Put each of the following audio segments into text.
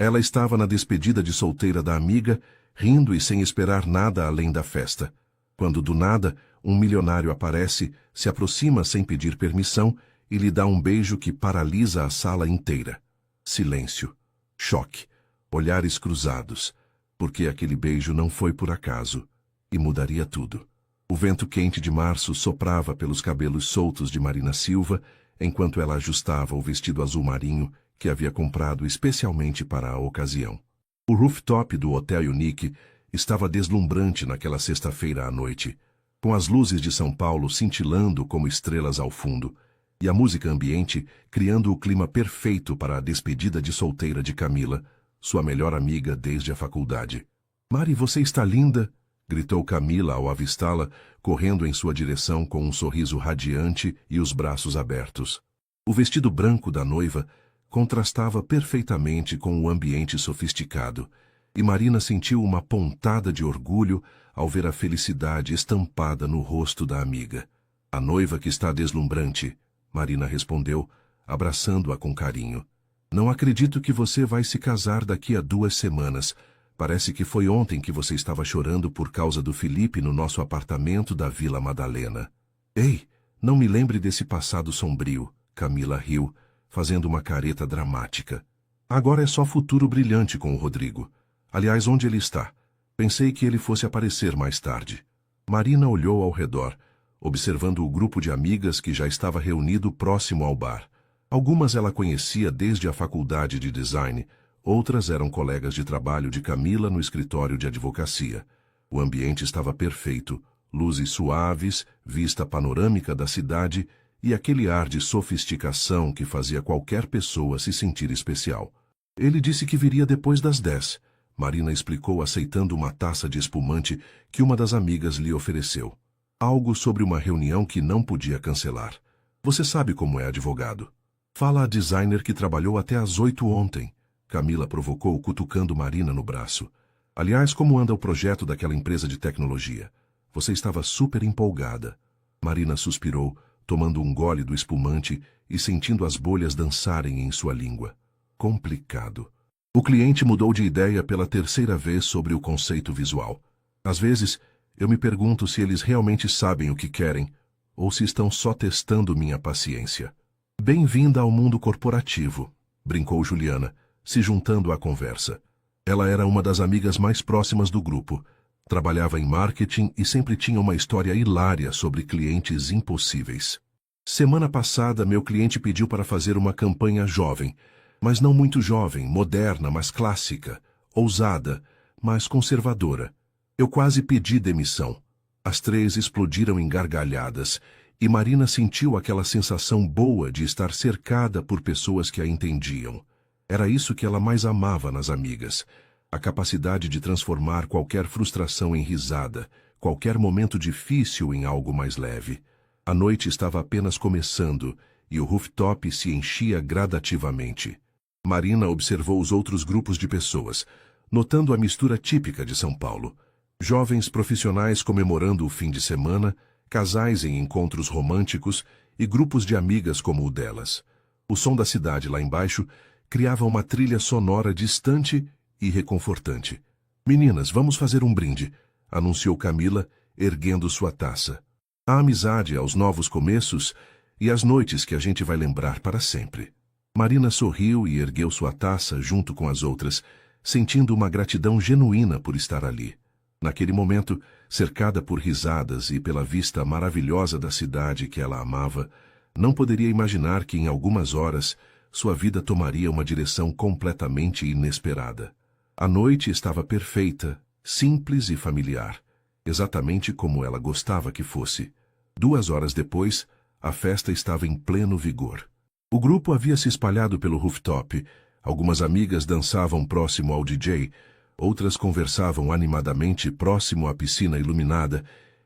Ela estava na despedida de solteira da amiga, rindo e sem esperar nada além da festa. Quando do nada, um milionário aparece, se aproxima sem pedir permissão e lhe dá um beijo que paralisa a sala inteira. Silêncio. Choque. Olhares cruzados. Porque aquele beijo não foi por acaso. E mudaria tudo. O vento quente de março soprava pelos cabelos soltos de Marina Silva, enquanto ela ajustava o vestido azul marinho que havia comprado especialmente para a ocasião. O rooftop do Hotel Unique estava deslumbrante naquela sexta-feira à noite, com as luzes de São Paulo cintilando como estrelas ao fundo, e a música ambiente criando o clima perfeito para a despedida de solteira de Camila, sua melhor amiga desde a faculdade. "Mari, você está linda!" gritou Camila ao avistá-la, correndo em sua direção com um sorriso radiante e os braços abertos. O vestido branco da noiva contrastava perfeitamente com o ambiente sofisticado, e Marina sentiu uma pontada de orgulho ao ver a felicidade estampada no rosto da amiga. "A noiva que está deslumbrante", Marina respondeu, abraçando-a com carinho. "Não acredito que você vai se casar daqui a 2 semanas. Parece que foi ontem que você estava chorando por causa do Felipe no nosso apartamento da Vila Madalena." "Ei, não me lembre desse passado sombrio", Camila riu, fazendo uma careta dramática. "Agora é só futuro brilhante com o Rodrigo. Aliás, onde ele está? Pensei que ele fosse aparecer mais tarde." Marina olhou ao redor, observando o grupo de amigas que já estava reunido próximo ao bar. Algumas ela conhecia desde a faculdade de design, outras eram colegas de trabalho de Camila no escritório de advocacia. O ambiente estava perfeito, luzes suaves, vista panorâmica da cidade e aquele ar de sofisticação que fazia qualquer pessoa se sentir especial. "Ele disse que viria depois das 10, Marina explicou aceitando uma taça de espumante que uma das amigas lhe ofereceu. Algo sobre uma reunião que não podia cancelar. "Você sabe como é advogado. Fala a designer que trabalhou até às 8 ontem. Camila provocou, cutucando Marina no braço. "Aliás, como anda o projeto daquela empresa de tecnologia? Você estava super empolgada." Marina suspirou, tomando um gole do espumante e sentindo as bolhas dançarem em sua língua. Complicado. O cliente mudou de ideia pela 3ª vez sobre o conceito visual. Às vezes, eu me pergunto se eles realmente sabem o que querem, ou se estão só testando minha paciência. "Bem-vinda ao mundo corporativo", brincou Juliana, se juntando à conversa. Ela era uma das amigas mais próximas do grupo. Trabalhava em marketing e sempre tinha uma história hilária sobre clientes impossíveis. "Semana passada, meu cliente pediu para fazer uma campanha jovem, mas não muito jovem, moderna, mas clássica, ousada, mas conservadora. Eu quase pedi demissão." As 3 explodiram em gargalhadas, e Marina sentiu aquela sensação boa de estar cercada por pessoas que a entendiam. Era isso que ela mais amava nas amigas, a capacidade de transformar qualquer frustração em risada, qualquer momento difícil em algo mais leve. A noite estava apenas começando, e o rooftop se enchia gradativamente. Marina observou os outros grupos de pessoas, notando a mistura típica de São Paulo. Jovens profissionais comemorando o fim de semana, casais em encontros românticos e grupos de amigas como o delas. O som da cidade lá embaixo criava uma trilha sonora distante e reconfortante. "Meninas, vamos fazer um brinde", anunciou Camila, erguendo sua taça. "A amizade, aos novos começos e às noites que a gente vai lembrar para sempre." Marina sorriu e ergueu sua taça junto com as outras, sentindo uma gratidão genuína por estar ali. Naquele momento, cercada por risadas e pela vista maravilhosa da cidade que ela amava, não poderia imaginar que em algumas horas sua vida tomaria uma direção completamente inesperada. A noite estava perfeita, simples e familiar, exatamente como ela gostava que fosse. 2 horas depois, a festa estava em pleno vigor. O grupo havia se espalhado pelo rooftop, algumas amigas dançavam próximo ao DJ, outras conversavam animadamente próximo à piscina iluminada,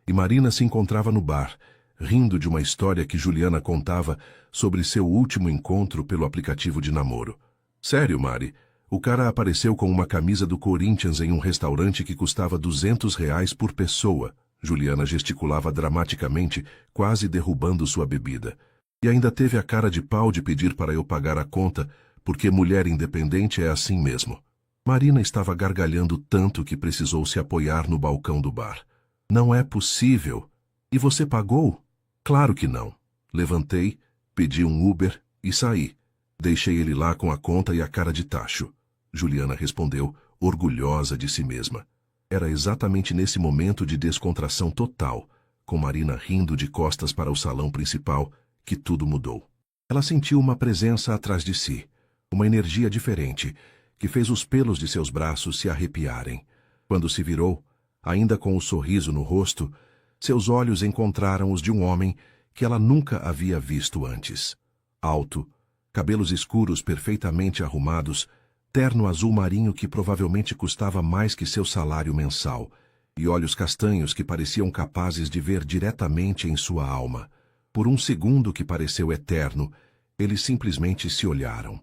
e Marina se encontrava no bar, rindo de uma história que Juliana contava sobre seu último encontro pelo aplicativo de namoro. "Sério, Mari, o cara apareceu com uma camisa do Corinthians em um restaurante que custava R$ 200 por pessoa." Juliana gesticulava dramaticamente, quase derrubando sua bebida. "E ainda teve a cara de pau de pedir para eu pagar a conta, porque mulher independente é assim mesmo. Marina estava gargalhando tanto que precisou se apoiar no balcão do bar. Não é possível. E você pagou? Claro que não. Levantei, pedi um Uber e saí. Deixei ele lá com a conta e a cara de tacho. Juliana respondeu, orgulhosa de si mesma. Era exatamente nesse momento de descontração total, com Marina rindo de costas para o salão principal, que tudo mudou. Ela sentiu uma presença atrás de si, uma energia diferente, que fez os pelos de seus braços se arrepiarem. Quando se virou, ainda com o sorriso no rosto, seus olhos encontraram os de um homem que ela nunca havia visto antes. Alto, cabelos escuros perfeitamente arrumados, terno azul marinho que provavelmente custava mais que seu salário mensal, e olhos castanhos que pareciam capazes de ver diretamente em sua alma. Por um segundo que pareceu eterno, eles simplesmente se olharam.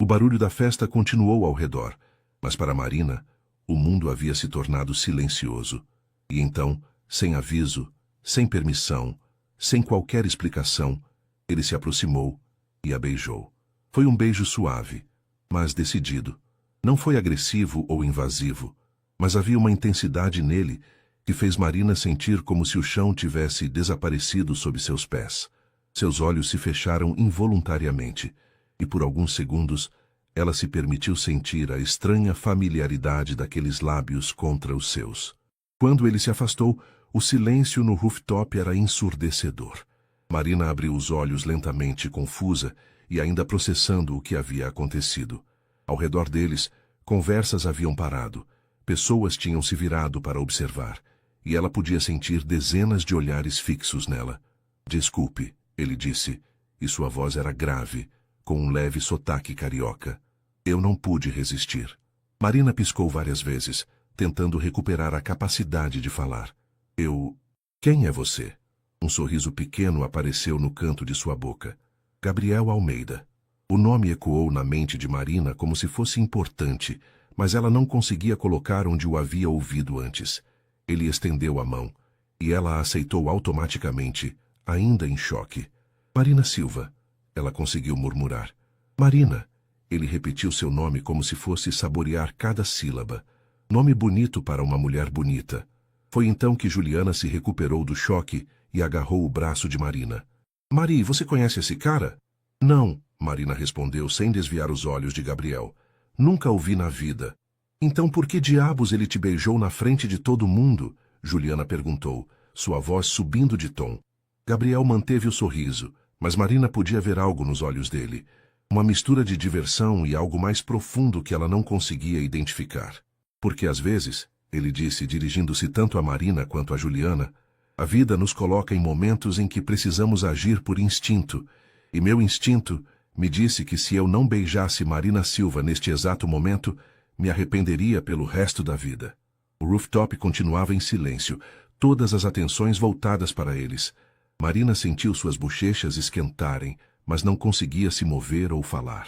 O barulho da festa continuou ao redor, mas para Marina, o mundo havia se tornado silencioso. E então, sem aviso, sem permissão, sem qualquer explicação, ele se aproximou e a beijou. Foi um beijo suave, mas decidido. Não foi agressivo ou invasivo, mas havia uma intensidade nele que fez Marina sentir como se o chão tivesse desaparecido sob seus pés. Seus olhos se fecharam involuntariamente, e por alguns segundos ela se permitiu sentir a estranha familiaridade daqueles lábios contra os seus. Quando ele se afastou, o silêncio no rooftop era ensurdecedor. Marina abriu os olhos lentamente, confusa, e ainda processando o que havia acontecido. Ao redor deles, conversas haviam parado, pessoas tinham se virado para observar, e ela podia sentir dezenas de olhares fixos nela. Desculpe, ele disse, e sua voz era grave, com um leve sotaque carioca. Eu não pude resistir. Marina piscou várias vezes, tentando recuperar a capacidade de falar. Quem é você? Um sorriso pequeno apareceu no canto de sua boca. Gabriel Almeida. O nome ecoou na mente de Marina como se fosse importante, mas ela não conseguia colocar onde o havia ouvido antes. Ele estendeu a mão, e ela a aceitou automaticamente, ainda em choque. Marina Silva. Ela conseguiu murmurar. Marina. Ele repetiu seu nome como se fosse saborear cada sílaba. Nome bonito para uma mulher bonita. Foi então que Juliana se recuperou do choque e agarrou o braço de Marina. Mari, você conhece esse cara? Não, Marina respondeu sem desviar os olhos de Gabriel. Nunca o vi na vida. Então por que diabos ele te beijou na frente de todo mundo? Juliana perguntou, sua voz subindo de tom. Gabriel manteve o sorriso, mas Marina podia ver algo nos olhos dele. Uma mistura de diversão e algo mais profundo que ela não conseguia identificar. Porque às vezes, ele disse dirigindo-se tanto a Marina quanto a Juliana, a vida nos coloca em momentos em que precisamos agir por instinto, e meu instinto me disse que se eu não beijasse Marina Silva neste exato momento, me arrependeria pelo resto da vida. O rooftop continuava em silêncio, todas as atenções voltadas para eles. Marina sentiu suas bochechas esquentarem, mas não conseguia se mover ou falar.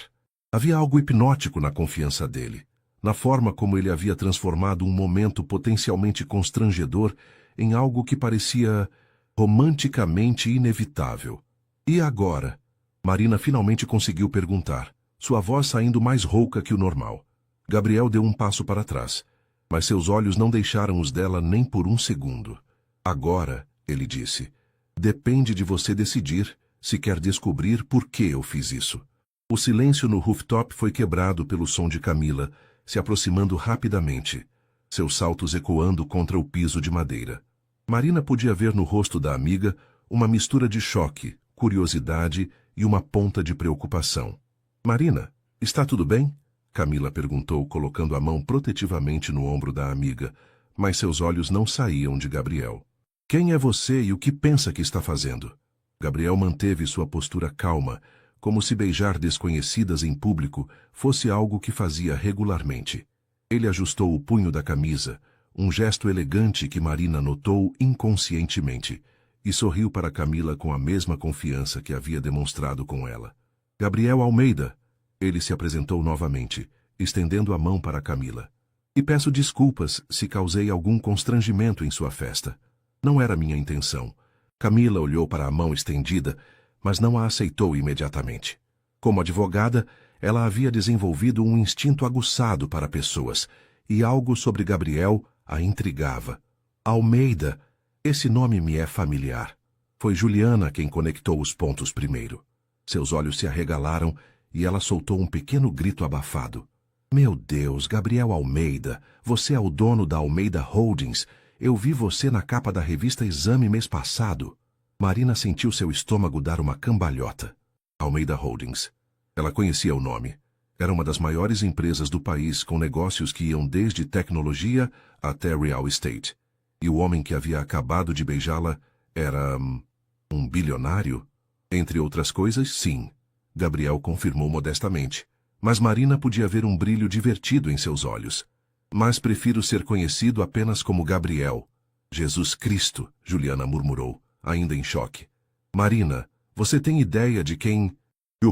Havia algo hipnótico na confiança dele, na forma como ele havia transformado um momento potencialmente constrangedor em algo que parecia romanticamente inevitável. E agora? Marina finalmente conseguiu perguntar, sua voz saindo mais rouca que o normal. Gabriel deu um passo para trás, mas seus olhos não deixaram os dela nem por um segundo. Agora, ele disse, depende de você decidir se quer descobrir por que eu fiz isso. O silêncio no rooftop foi quebrado pelo som de Camila, se aproximando rapidamente, seus saltos ecoando contra o piso de madeira. Marina podia ver no rosto da amiga uma mistura de choque, curiosidade e uma ponta de preocupação. Marina, está tudo bem? Camila perguntou, colocando a mão protetivamente no ombro da amiga, mas seus olhos não saíam de Gabriel. Quem é você e o que pensa que está fazendo? Gabriel manteve sua postura calma, como se beijar desconhecidas em público fosse algo que fazia regularmente. Ele ajustou o punho da camisa, um gesto elegante que Marina notou inconscientemente, e sorriu para Camila com a mesma confiança que havia demonstrado com ela. Gabriel Almeida, ele se apresentou novamente, estendendo a mão para Camila. E peço desculpas se causei algum constrangimento em sua festa. Não era minha intenção. Camila olhou para a mão estendida, mas não a aceitou imediatamente. Como advogada, ela havia desenvolvido um instinto aguçado para pessoas, e algo sobre Gabriel a intrigava. Almeida, esse nome me é familiar. Foi Juliana quem conectou os pontos primeiro. Seus olhos se arregalaram e ela soltou um pequeno grito abafado. Meu Deus, Gabriel Almeida, você é o dono da Almeida Holdings. Eu vi você na capa da revista Exame mês passado. Marina sentiu seu estômago dar uma cambalhota. Almeida Holdings. Ela conhecia o nome. Era uma das maiores empresas do país, com negócios que iam desde tecnologia até real estate. E o homem que havia acabado de beijá-la era... um bilionário? Entre outras coisas, sim. Gabriel confirmou modestamente. Mas Marina podia ver um brilho divertido em seus olhos. Mas prefiro ser conhecido apenas como Gabriel. Jesus Cristo, Juliana murmurou, ainda em choque. Marina, você tem ideia de quem...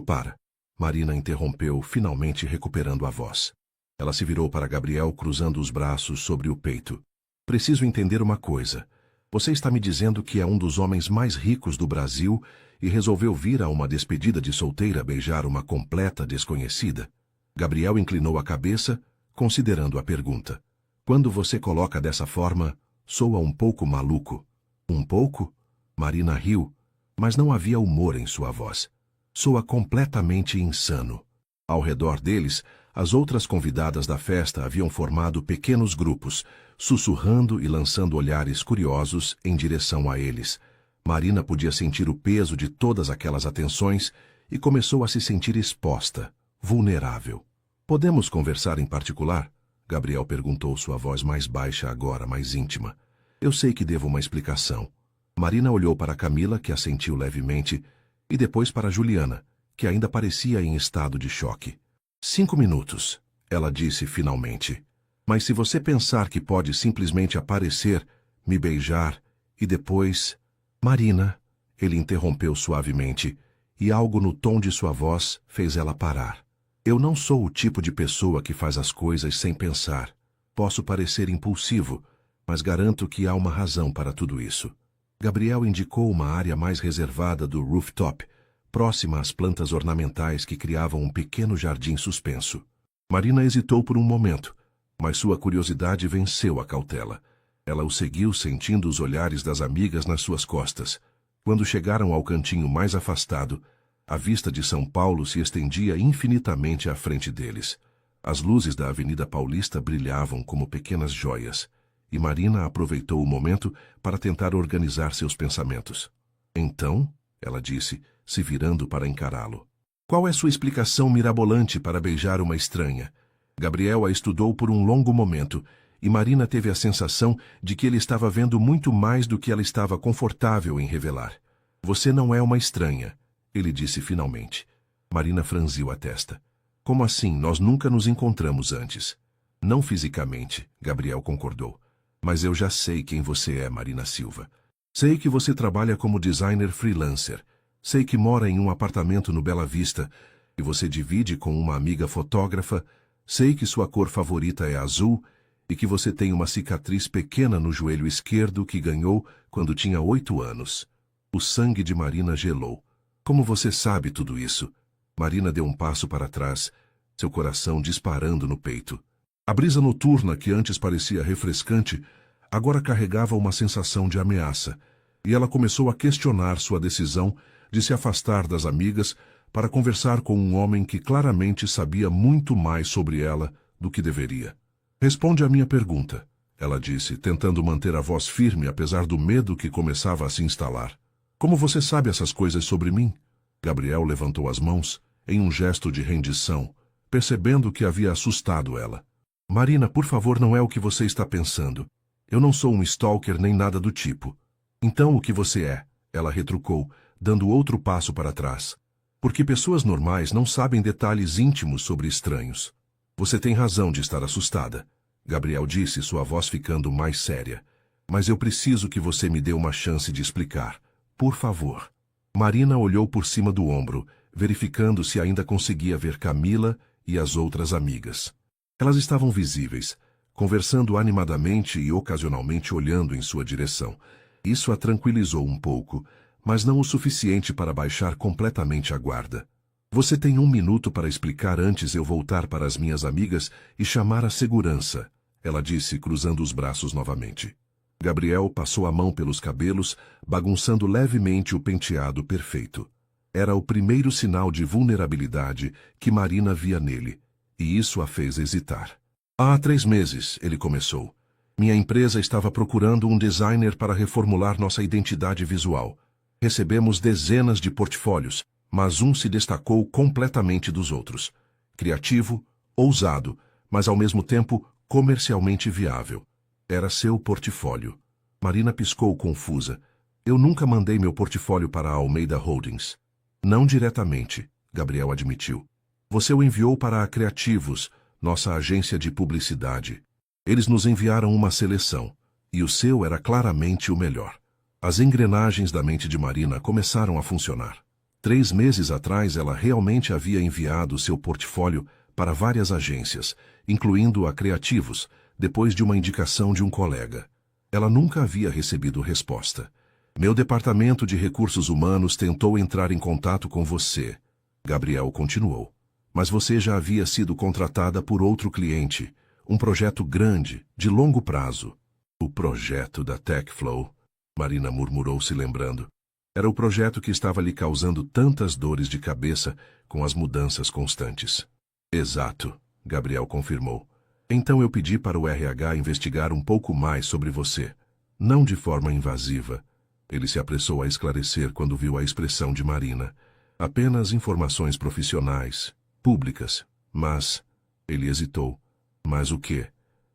Para. Marina interrompeu, finalmente recuperando a voz. Ela se virou para Gabriel, cruzando os braços sobre o peito. Preciso entender uma coisa. Você está me dizendo que é um dos homens mais ricos do Brasil e resolveu vir a uma despedida de solteira beijar uma completa desconhecida? Gabriel inclinou a cabeça, considerando a pergunta. Quando você coloca dessa forma, soa um pouco maluco. Um pouco? Marina riu, mas não havia humor em sua voz. Soa completamente insano. Ao redor deles, as outras convidadas da festa haviam formado pequenos grupos, sussurrando e lançando olhares curiosos em direção a eles. Marina podia sentir o peso de todas aquelas atenções e começou a se sentir exposta, vulnerável. Podemos conversar em particular? Gabriel perguntou, sua voz mais baixa agora, mais íntima. Eu sei que devo uma explicação. Marina olhou para Camila, que assentiu levemente, e depois para Juliana, que ainda parecia em estado de choque. 5 minutos, ela disse finalmente. Mas se você pensar que pode simplesmente aparecer, me beijar, e depois... Marina, ele interrompeu suavemente, e algo no tom de sua voz fez ela parar. Eu não sou o tipo de pessoa que faz as coisas sem pensar. Posso parecer impulsivo, mas garanto que há uma razão para tudo isso. Gabriel indicou uma área mais reservada do rooftop, próxima às plantas ornamentais que criavam um pequeno jardim suspenso. Marina hesitou por um momento, mas sua curiosidade venceu a cautela. Ela o seguiu, sentindo os olhares das amigas nas suas costas. Quando chegaram ao cantinho mais afastado, a vista de São Paulo se estendia infinitamente à frente deles. As luzes da Avenida Paulista brilhavam como pequenas joias, e Marina aproveitou o momento para tentar organizar seus pensamentos. Então, ela disse, se virando para encará-lo. Qual é sua explicação mirabolante para beijar uma estranha? Gabriel a estudou por um longo momento, e Marina teve a sensação de que ele estava vendo muito mais do que ela estava confortável em revelar. Você não é uma estranha, ele disse finalmente. Marina franziu a testa. Como assim? Nós nunca nos encontramos antes. Não fisicamente, Gabriel concordou. Mas eu já sei quem você é, Marina Silva. Sei que você trabalha como designer freelancer. Sei que mora em um apartamento no Bela Vista e você divide com uma amiga fotógrafa. Sei que sua cor favorita é azul e que você tem uma cicatriz pequena no joelho esquerdo que ganhou quando tinha 8 anos. O sangue de Marina gelou. Como você sabe tudo isso? Marina deu um passo para trás, seu coração disparando no peito. A brisa noturna, que antes parecia refrescante, agora carregava uma sensação de ameaça, e ela começou a questionar sua decisão de se afastar das amigas para conversar com um homem que claramente sabia muito mais sobre ela do que deveria. Responde à minha pergunta, ela disse, tentando manter a voz firme apesar do medo que começava a se instalar. Como você sabe essas coisas sobre mim? Gabriel levantou as mãos em um gesto de rendição, percebendo que havia assustado ela. Marina, por favor, não é o que você está pensando. Eu não sou um stalker nem nada do tipo. Então o que você é? Ela retrucou, dando outro passo para trás. Porque pessoas normais não sabem detalhes íntimos sobre estranhos. Você tem razão de estar assustada, Gabriel disse, sua voz ficando mais séria. Mas eu preciso que você me dê uma chance de explicar. Por favor. Marina olhou por cima do ombro, verificando se ainda conseguia ver Camila e as outras amigas. Elas estavam visíveis, conversando animadamente e ocasionalmente olhando em sua direção. Isso a tranquilizou um pouco, mas não o suficiente para baixar completamente a guarda. Você tem 1 minuto para explicar antes eu voltar para as minhas amigas e chamar a segurança, ela disse, cruzando os braços novamente. Gabriel passou a mão pelos cabelos, bagunçando levemente o penteado perfeito. Era o primeiro sinal de vulnerabilidade que Marina via nele, e isso a fez hesitar. Há 3 meses, ele começou. Minha empresa estava procurando um designer para reformular nossa identidade visual. Recebemos dezenas de portfólios, mas um se destacou completamente dos outros. Criativo, ousado, mas ao mesmo tempo comercialmente viável. Era seu portfólio. Marina piscou confusa. Eu nunca mandei meu portfólio para a Almeida Holdings. Não diretamente, Gabriel admitiu. Você o enviou para a Criativos, nossa agência de publicidade. Eles nos enviaram uma seleção, e o seu era claramente o melhor. As engrenagens da mente de Marina começaram a funcionar. 3 meses atrás ela realmente havia enviado seu portfólio para várias agências, incluindo a Criativos, depois de uma indicação de um colega. Ela nunca havia recebido resposta. Meu departamento de recursos humanos tentou entrar em contato com você, Gabriel continuou. Mas você já havia sido contratada por outro cliente, um projeto grande, de longo prazo. O projeto da TechFlow, Marina murmurou se lembrando. Era o projeto que estava lhe causando tantas dores de cabeça com as mudanças constantes. Exato, Gabriel confirmou. Então eu pedi para o RH investigar um pouco mais sobre você. Não de forma invasiva. Ele se apressou a esclarecer quando viu a expressão de Marina. Apenas informações profissionais, públicas. Mas... Ele hesitou. Mas o quê?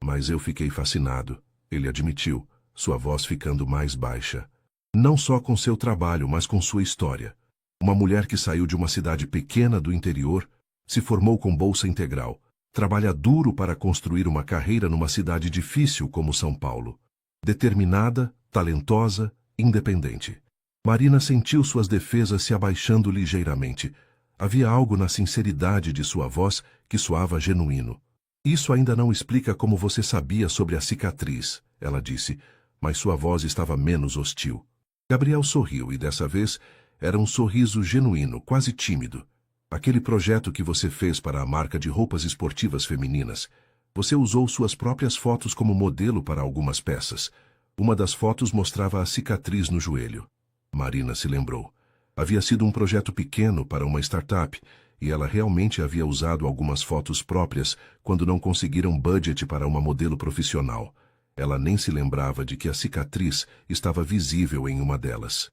Mas eu fiquei fascinado. Ele admitiu, sua voz ficando mais baixa. Não só com seu trabalho, mas com sua história. Uma mulher que saiu de uma cidade pequena do interior, se formou com bolsa integral, trabalha duro para construir uma carreira numa cidade difícil como São Paulo. Determinada, talentosa, independente. Marina sentiu suas defesas se abaixando ligeiramente. Havia algo na sinceridade de sua voz que soava genuíno. Isso ainda não explica como você sabia sobre a cicatriz, ela disse, mas sua voz estava menos hostil. Gabriel sorriu e dessa vez era um sorriso genuíno, quase tímido. Aquele projeto que você fez para a marca de roupas esportivas femininas, você usou suas próprias fotos como modelo para algumas peças. Uma das fotos mostrava a cicatriz no joelho. Marina se lembrou. Havia sido um projeto pequeno para uma startup, e ela realmente havia usado algumas fotos próprias quando não conseguiram budget para uma modelo profissional. Ela nem se lembrava de que a cicatriz estava visível em uma delas.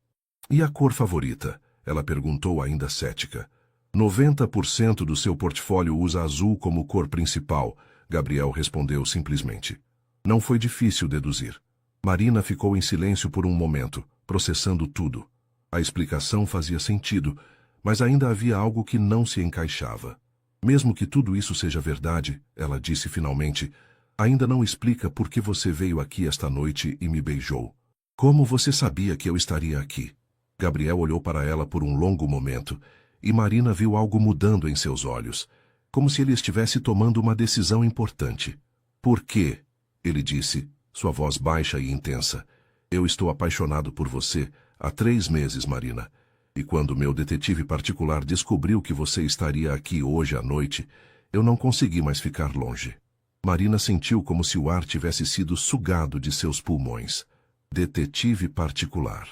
E a cor favorita? Ela perguntou ainda cética. 90% do seu portfólio usa azul como cor principal, Gabriel respondeu simplesmente. Não foi difícil deduzir. Marina ficou em silêncio por um momento, processando tudo. A explicação fazia sentido, mas ainda havia algo que não se encaixava. Mesmo que tudo isso seja verdade, ela disse finalmente, ainda não explica por que você veio aqui esta noite e me beijou. Como você sabia que eu estaria aqui? Gabriel olhou para ela por um longo momento, e Marina viu algo mudando em seus olhos, como se ele estivesse tomando uma decisão importante. Por quê? Ele disse, sua voz baixa e intensa. Eu estou apaixonado por você há 3 meses, Marina. E quando meu detetive particular descobriu que você estaria aqui hoje à noite, eu não consegui mais ficar longe. Marina sentiu como se o ar tivesse sido sugado de seus pulmões. Detetive particular.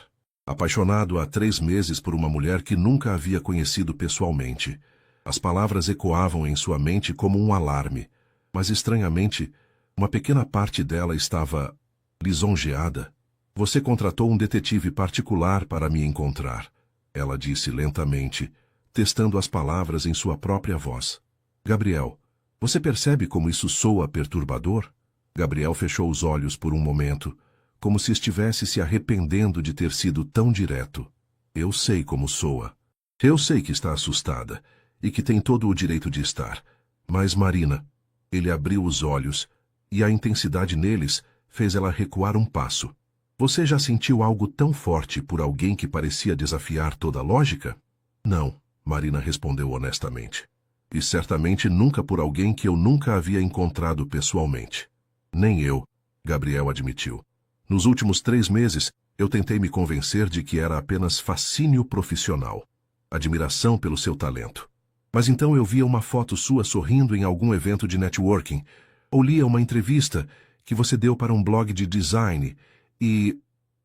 Apaixonado há 3 meses por uma mulher que nunca havia conhecido pessoalmente. As palavras ecoavam em sua mente como um alarme, mas estranhamente, uma pequena parte dela estava lisonjeada. Você contratou um detetive particular para me encontrar, ela disse lentamente, testando as palavras em sua própria voz. Gabriel, você percebe como isso soa perturbador? Gabriel fechou os olhos por um momento, como se estivesse se arrependendo de ter sido tão direto. Eu sei como soa. Eu sei que está assustada, e que tem todo o direito de estar. Mas, Marina, ele abriu os olhos, e a intensidade neles fez ela recuar um passo. Você já sentiu algo tão forte por alguém que parecia desafiar toda a lógica? Não, Marina respondeu honestamente. E certamente nunca por alguém que eu nunca havia encontrado pessoalmente. Nem eu, Gabriel admitiu. Nos últimos 3 meses, eu tentei me convencer de que era apenas fascínio profissional. Admiração pelo seu talento. Mas então eu via uma foto sua sorrindo em algum evento de networking, ou lia uma entrevista que você deu para um blog de design, e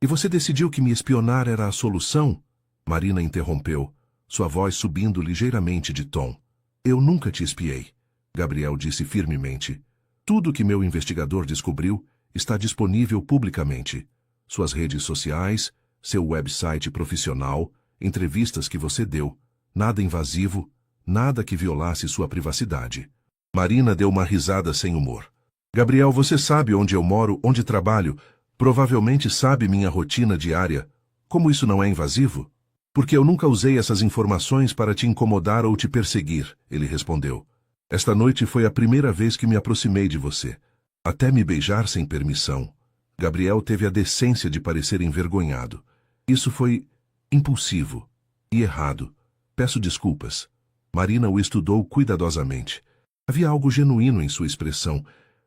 você decidiu que me espionar era a solução? Marina interrompeu, sua voz subindo ligeiramente de tom. Eu nunca te espiei, Gabriel disse firmemente. Tudo que meu investigador descobriu está disponível publicamente. Suas redes sociais, seu website profissional, entrevistas que você deu. Nada invasivo, nada que violasse sua privacidade. Marina deu uma risada sem humor. Gabriel, você sabe onde eu moro, onde trabalho, provavelmente sabe minha rotina diária. Como isso não é invasivo? Porque eu nunca usei essas informações para te incomodar ou te perseguir, ele respondeu. Esta noite foi a primeira vez que me aproximei de você. Até me beijar sem permissão. Gabriel teve a decência de parecer envergonhado. Isso foi impulsivo e errado. Peço desculpas. Marina o estudou cuidadosamente. Havia algo genuíno em sua expressão,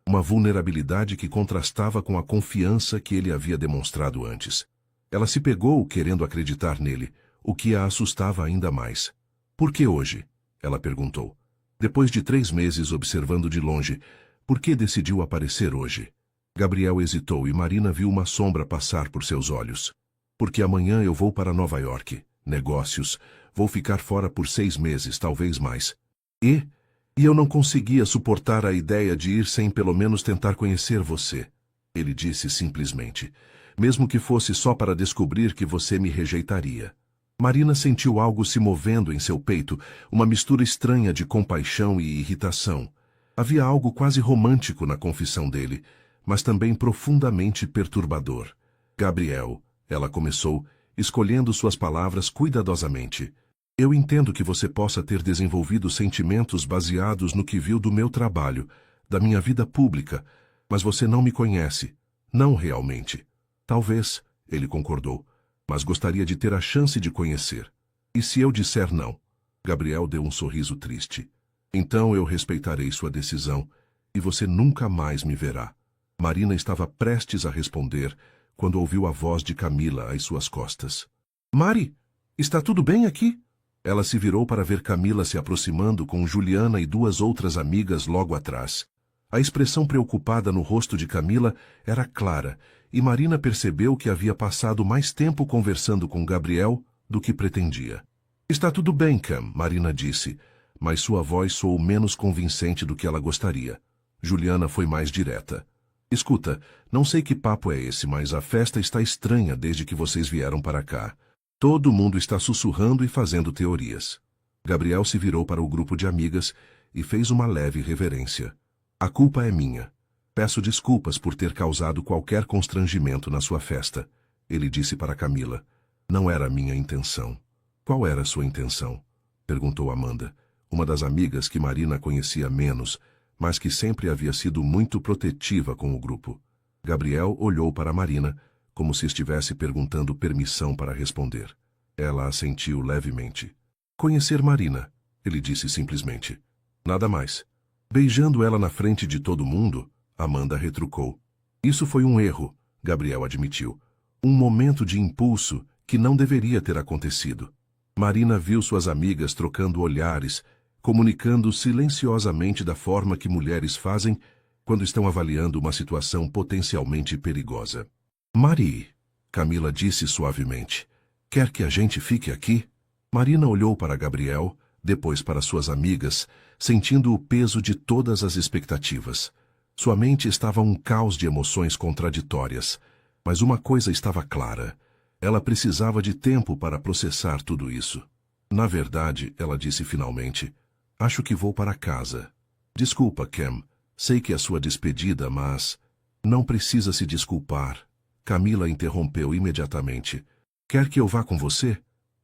uma vulnerabilidade que contrastava com a confiança que ele havia demonstrado antes. Ela se pegou querendo acreditar nele, o que a assustava ainda mais. Por que hoje? Ela perguntou. Depois de 3 meses observando de longe, por que decidiu aparecer hoje? Gabriel hesitou e Marina viu uma sombra passar por seus olhos. Porque amanhã eu vou para Nova York. Negócios. Vou ficar fora por 6 meses, talvez mais. E eu não conseguia suportar a ideia de ir sem pelo menos tentar conhecer você. Ele disse simplesmente. Mesmo que fosse só para descobrir que você me rejeitaria. Marina sentiu algo se movendo em seu peito, uma mistura estranha de compaixão e irritação. Havia algo quase romântico na confissão dele, mas também profundamente perturbador. Gabriel, ela começou, escolhendo suas palavras cuidadosamente. Eu entendo que você possa ter desenvolvido sentimentos baseados no que viu do meu trabalho, da minha vida pública, mas você não me conhece. Não realmente. Talvez, ele concordou, mas gostaria de ter a chance de conhecer. E se eu disser não? Gabriel deu um sorriso triste. Então eu respeitarei sua decisão, e você nunca mais me verá. Marina estava prestes a responder, quando ouviu a voz de Camila às suas costas. Mari, está tudo bem aqui? Ela se virou para ver Camila se aproximando com Juliana e 2 outras amigas logo atrás. A expressão preocupada no rosto de Camila era clara, e Marina percebeu que havia passado mais tempo conversando com Gabriel do que pretendia. Está tudo bem, Cam, Marina disse, mas sua voz soou menos convincente do que ela gostaria. Juliana foi mais direta. Escuta, não sei que papo é esse, mas a festa está estranha desde que vocês vieram para cá. Todo mundo está sussurrando e fazendo teorias. Gabriel se virou para o grupo de amigas e fez uma leve reverência. A culpa é minha. Peço desculpas por ter causado qualquer constrangimento na sua festa. Ele disse para Camila. Não era minha intenção. Qual era sua intenção? Perguntou Amanda, uma das amigas que Marina conhecia menos, mas que sempre havia sido muito protetiva com o grupo. Gabriel olhou para Marina, como se estivesse perguntando permissão para responder. Ela assentiu levemente. Conhecer Marina, ele disse simplesmente. Nada mais. Beijando ela na frente de todo mundo, Amanda retrucou. Isso foi um erro, Gabriel admitiu. Um momento de impulso que não deveria ter acontecido. Marina viu suas amigas trocando olhares, comunicando silenciosamente da forma que mulheres fazem quando estão avaliando uma situação potencialmente perigosa. Mari, Camila disse suavemente, quer que a gente fique aqui? Marina olhou para Gabriel, depois para suas amigas, sentindo o peso de todas as expectativas. Sua mente estava um caos de emoções contraditórias, mas uma coisa estava clara. Ela precisava de tempo para processar tudo isso. Na verdade, ela disse finalmente, acho que vou para casa. Desculpa, Cam, sei que é sua despedida, mas... Não precisa se desculpar. Camila interrompeu imediatamente. Quer que eu vá com você?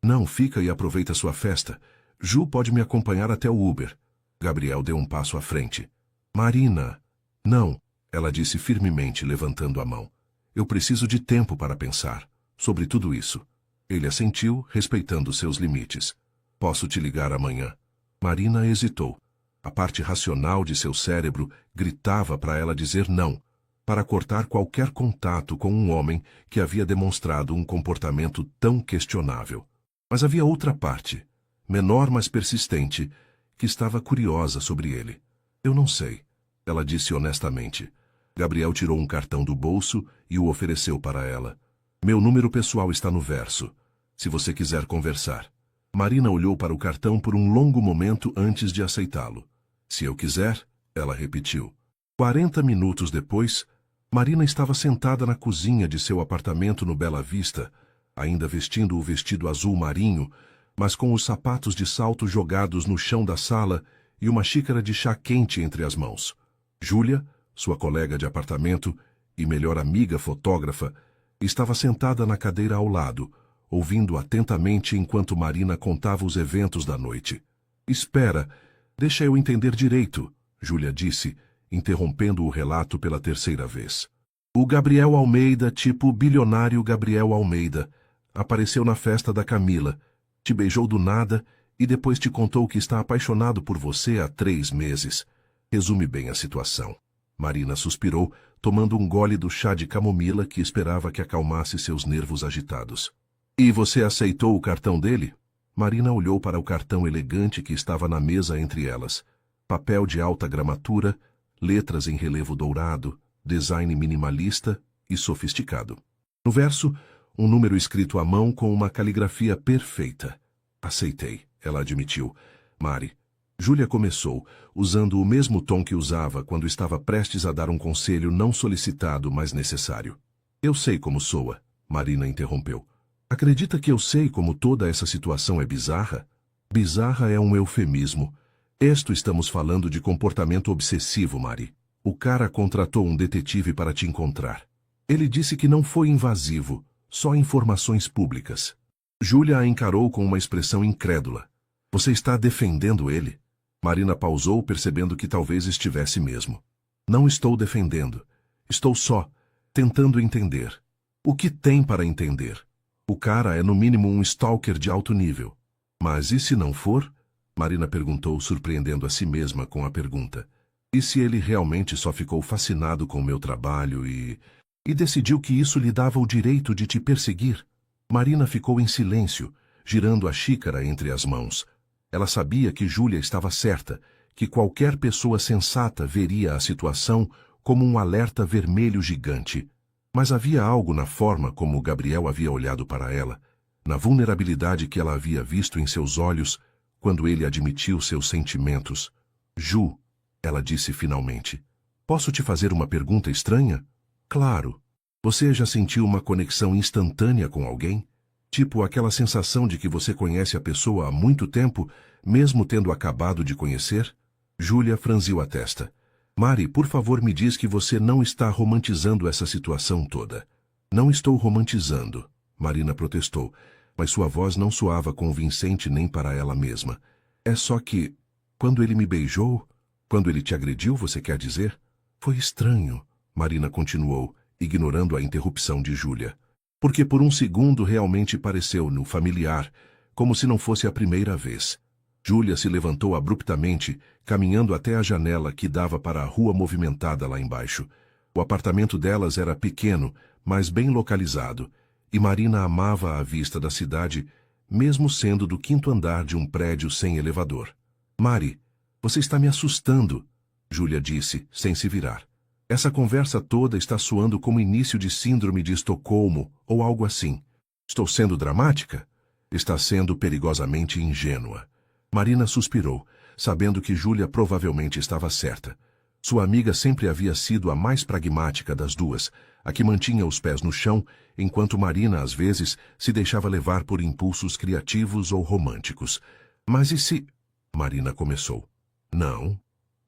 Não, fica e aproveita sua festa. Ju pode me acompanhar até o Uber. Gabriel deu um passo à frente. Marina. Não, ela disse firmemente, levantando a mão. Eu preciso de tempo para pensar sobre tudo isso. Ele assentiu, respeitando seus limites. Posso te ligar amanhã? Marina hesitou. A parte racional de seu cérebro gritava para ela dizer não, para cortar qualquer contato com um homem que havia demonstrado um comportamento tão questionável. Mas havia outra parte, menor mas persistente, que estava curiosa sobre ele. Eu não sei, ela disse honestamente. Gabriel tirou um cartão do bolso e o ofereceu para ela. Meu número pessoal está no verso, se você quiser conversar. Marina olhou para o cartão por um longo momento antes de aceitá-lo. Se eu quiser, ela repetiu. 40 minutos depois, Marina estava sentada na cozinha de seu apartamento no Bela Vista, ainda vestindo o vestido azul marinho, mas com os sapatos de salto jogados no chão da sala e uma xícara de chá quente entre as mãos. Júlia, sua colega de apartamento e melhor amiga fotógrafa, estava sentada na cadeira ao lado, ouvindo atentamente enquanto Marina contava os eventos da noite. Espera, deixa eu entender direito, Júlia disse, interrompendo o relato pela terceira vez. O Gabriel Almeida, tipo bilionário Gabriel Almeida, apareceu na festa da Camila, te beijou do nada e depois te contou que está apaixonado por você há 3 meses. Resume bem a situação. Marina suspirou, tomando um gole do chá de camomila que esperava que acalmasse seus nervos agitados. E você aceitou o cartão dele? Marina olhou para o cartão elegante que estava na mesa entre elas. Papel de alta gramatura, letras em relevo dourado, design minimalista e sofisticado. No verso, um número escrito à mão com uma caligrafia perfeita. Aceitei, ela admitiu. Mari. Júlia começou, usando o mesmo tom que usava quando estava prestes a dar um conselho não solicitado, mas necessário. Eu sei como soa, Marina interrompeu. Acredita que eu sei como toda essa situação é bizarra? Bizarra é um eufemismo. Estamos falando de comportamento obsessivo, Mari. O cara contratou um detetive para te encontrar. Ele disse que não foi invasivo, só informações públicas. Júlia a encarou com uma expressão incrédula. Você está defendendo ele? Marina pausou, percebendo que talvez estivesse mesmo. Não estou defendendo. Estou só tentando entender. O que tem para entender? O cara é no mínimo um stalker de alto nível. Mas e se não for? Marina perguntou, surpreendendo a si mesma com a pergunta. E se ele realmente só ficou fascinado com o meu trabalho e decidiu que isso lhe dava o direito de te perseguir? Marina ficou em silêncio, girando a xícara entre as mãos. Ela sabia que Júlia estava certa, que qualquer pessoa sensata veria a situação como um alerta vermelho gigante. Mas havia algo na forma como Gabriel havia olhado para ela, na vulnerabilidade que ela havia visto em seus olhos quando ele admitiu seus sentimentos. Ju, ela disse finalmente, posso te fazer uma pergunta estranha? Claro. Você já sentiu uma conexão instantânea com alguém? Tipo aquela sensação de que você conhece a pessoa há muito tempo, mesmo tendo acabado de conhecer? Júlia franziu a testa. Mari, por favor, me diz que você não está romantizando essa situação toda. Não estou romantizando, Marina protestou, mas sua voz não soava convincente nem para ela mesma. É só que, quando ele me beijou, quando ele te agrediu, você quer dizer? Foi estranho, Marina continuou, ignorando a interrupção de Júlia. Porque por um segundo realmente pareceu-no familiar, como se não fosse a primeira vez. Júlia se levantou abruptamente, caminhando até a janela que dava para a rua movimentada lá embaixo. O apartamento delas era pequeno, mas bem localizado, e Marina amava a vista da cidade, mesmo sendo do 5º andar de um prédio sem elevador. Mari, você está me assustando, Júlia disse, sem se virar. Essa conversa toda está soando como início de síndrome de Estocolmo ou algo assim. Estou sendo dramática? Está sendo perigosamente ingênua. Marina suspirou, sabendo que Júlia provavelmente estava certa. Sua amiga sempre havia sido a mais pragmática das duas, a que mantinha os pés no chão, enquanto Marina, às vezes, se deixava levar por impulsos criativos ou românticos. Mas e se... Marina começou. Não.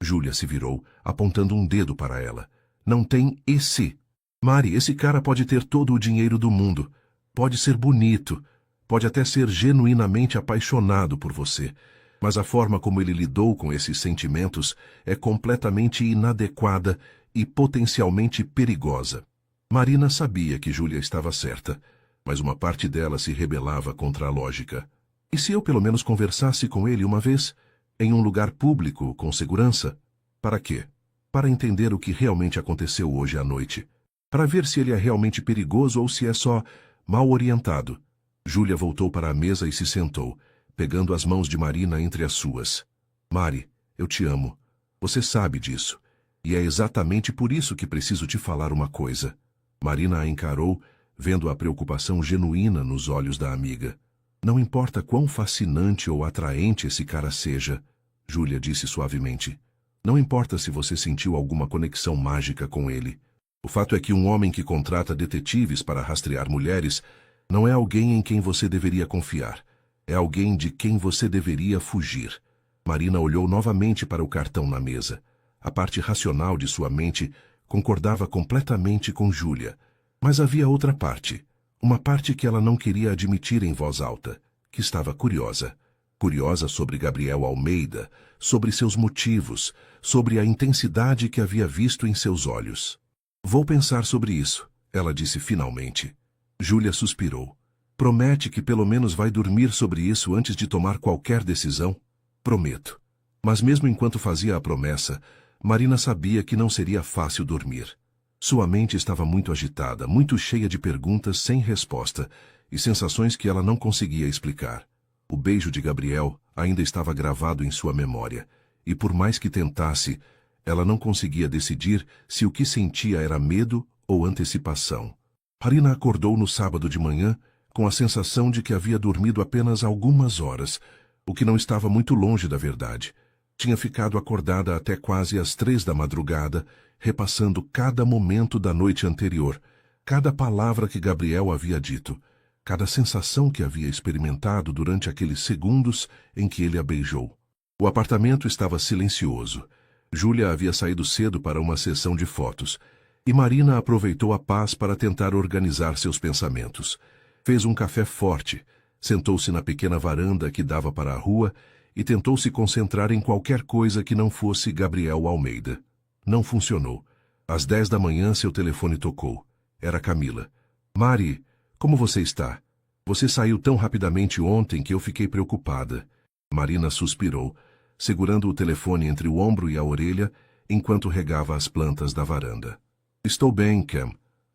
Júlia se virou, apontando um dedo para ela. Não tem e se. Mari, esse cara pode ter todo o dinheiro do mundo. Pode ser bonito. Pode até ser genuinamente apaixonado por você. Mas a forma como ele lidou com esses sentimentos é completamente inadequada e potencialmente perigosa. Marina sabia que Júlia estava certa, mas uma parte dela se rebelava contra a lógica. E se eu pelo menos conversasse com ele uma vez, em um lugar público, com segurança? Para quê? Para entender o que realmente aconteceu hoje à noite. Para ver se ele é realmente perigoso ou se é só mal orientado. Júlia voltou para a mesa e se sentou, pegando as mãos de Marina entre as suas. Mari, eu te amo. Você sabe disso. E é exatamente por isso que preciso te falar uma coisa. Marina a encarou, vendo a preocupação genuína nos olhos da amiga. Não importa quão fascinante ou atraente esse cara seja, Júlia disse suavemente. Não importa se você sentiu alguma conexão mágica com ele. O fato é que um homem que contrata detetives para rastrear mulheres não é alguém em quem você deveria confiar. É alguém de quem você deveria fugir. Marina olhou novamente para o cartão na mesa. A parte racional de sua mente concordava completamente com Júlia. Mas havia outra parte. Uma parte que ela não queria admitir em voz alta, que estava curiosa. Curiosa sobre Gabriel Almeida, sobre seus motivos, sobre a intensidade que havia visto em seus olhos. Vou pensar sobre isso, ela disse finalmente. Júlia suspirou. Promete que pelo menos vai dormir sobre isso antes de tomar qualquer decisão? Prometo. Mas mesmo enquanto fazia a promessa, Marina sabia que não seria fácil dormir. Sua mente estava muito agitada, muito cheia de perguntas sem resposta e sensações que ela não conseguia explicar. O beijo de Gabriel ainda estava gravado em sua memória, e por mais que tentasse, ela não conseguia decidir se o que sentia era medo ou antecipação. Marina acordou no sábado de manhã com a sensação de que havia dormido apenas algumas horas, o que não estava muito longe da verdade. Tinha ficado acordada até quase às 3 da madrugada, repassando cada momento da noite anterior, cada palavra que Gabriel havia dito, cada sensação que havia experimentado durante aqueles segundos em que ele a beijou. O apartamento estava silencioso. Júlia havia saído cedo para uma sessão de fotos, e Marina aproveitou a paz para tentar organizar seus pensamentos. Fez um café forte, sentou-se na pequena varanda que dava para a rua e tentou se concentrar em qualquer coisa que não fosse Gabriel Almeida. Não funcionou. Às 10 da manhã seu telefone tocou. Era Camila. Mari, como você está? Você saiu tão rapidamente ontem que eu fiquei preocupada. Marina suspirou, segurando o telefone entre o ombro e a orelha, enquanto regava as plantas da varanda. Estou bem, Cam.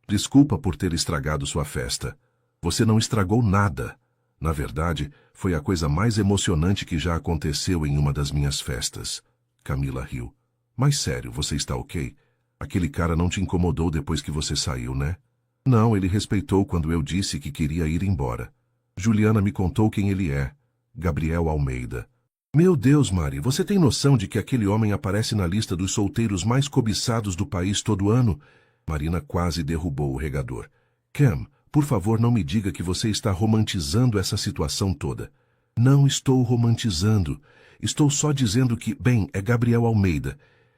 Desculpa por ter estragado sua festa. Você não estragou nada. Na verdade, foi a coisa mais emocionante que já aconteceu em uma das minhas festas. Camila riu. Mas sério, você está ok? Aquele cara não te incomodou depois que você saiu, né? Não, ele respeitou quando eu disse que queria ir embora. Juliana me contou quem ele é. Gabriel Almeida. Meu Deus, Mari, você tem noção de que aquele homem aparece na lista dos solteiros mais cobiçados do país todo ano? Marina quase derrubou o regador. Cam, por favor, não me diga que você está romantizando essa situação toda. Não estou romantizando. Estou só dizendo que, bem, é Gabriel Almeida.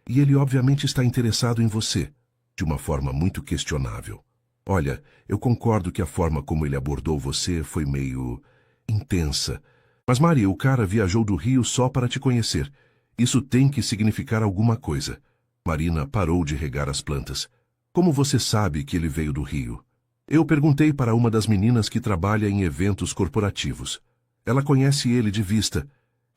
E ele obviamente está interessado em você, de uma forma muito questionável. Olha, eu concordo que a forma como ele abordou você foi meio intensa. Mas, Mari, o cara viajou do Rio só para te conhecer. Isso tem que significar alguma coisa. Marina parou de regar as plantas. Como você sabe que ele veio do Rio? Eu perguntei para uma das meninas que trabalha em eventos corporativos. Ela conhece ele de vista.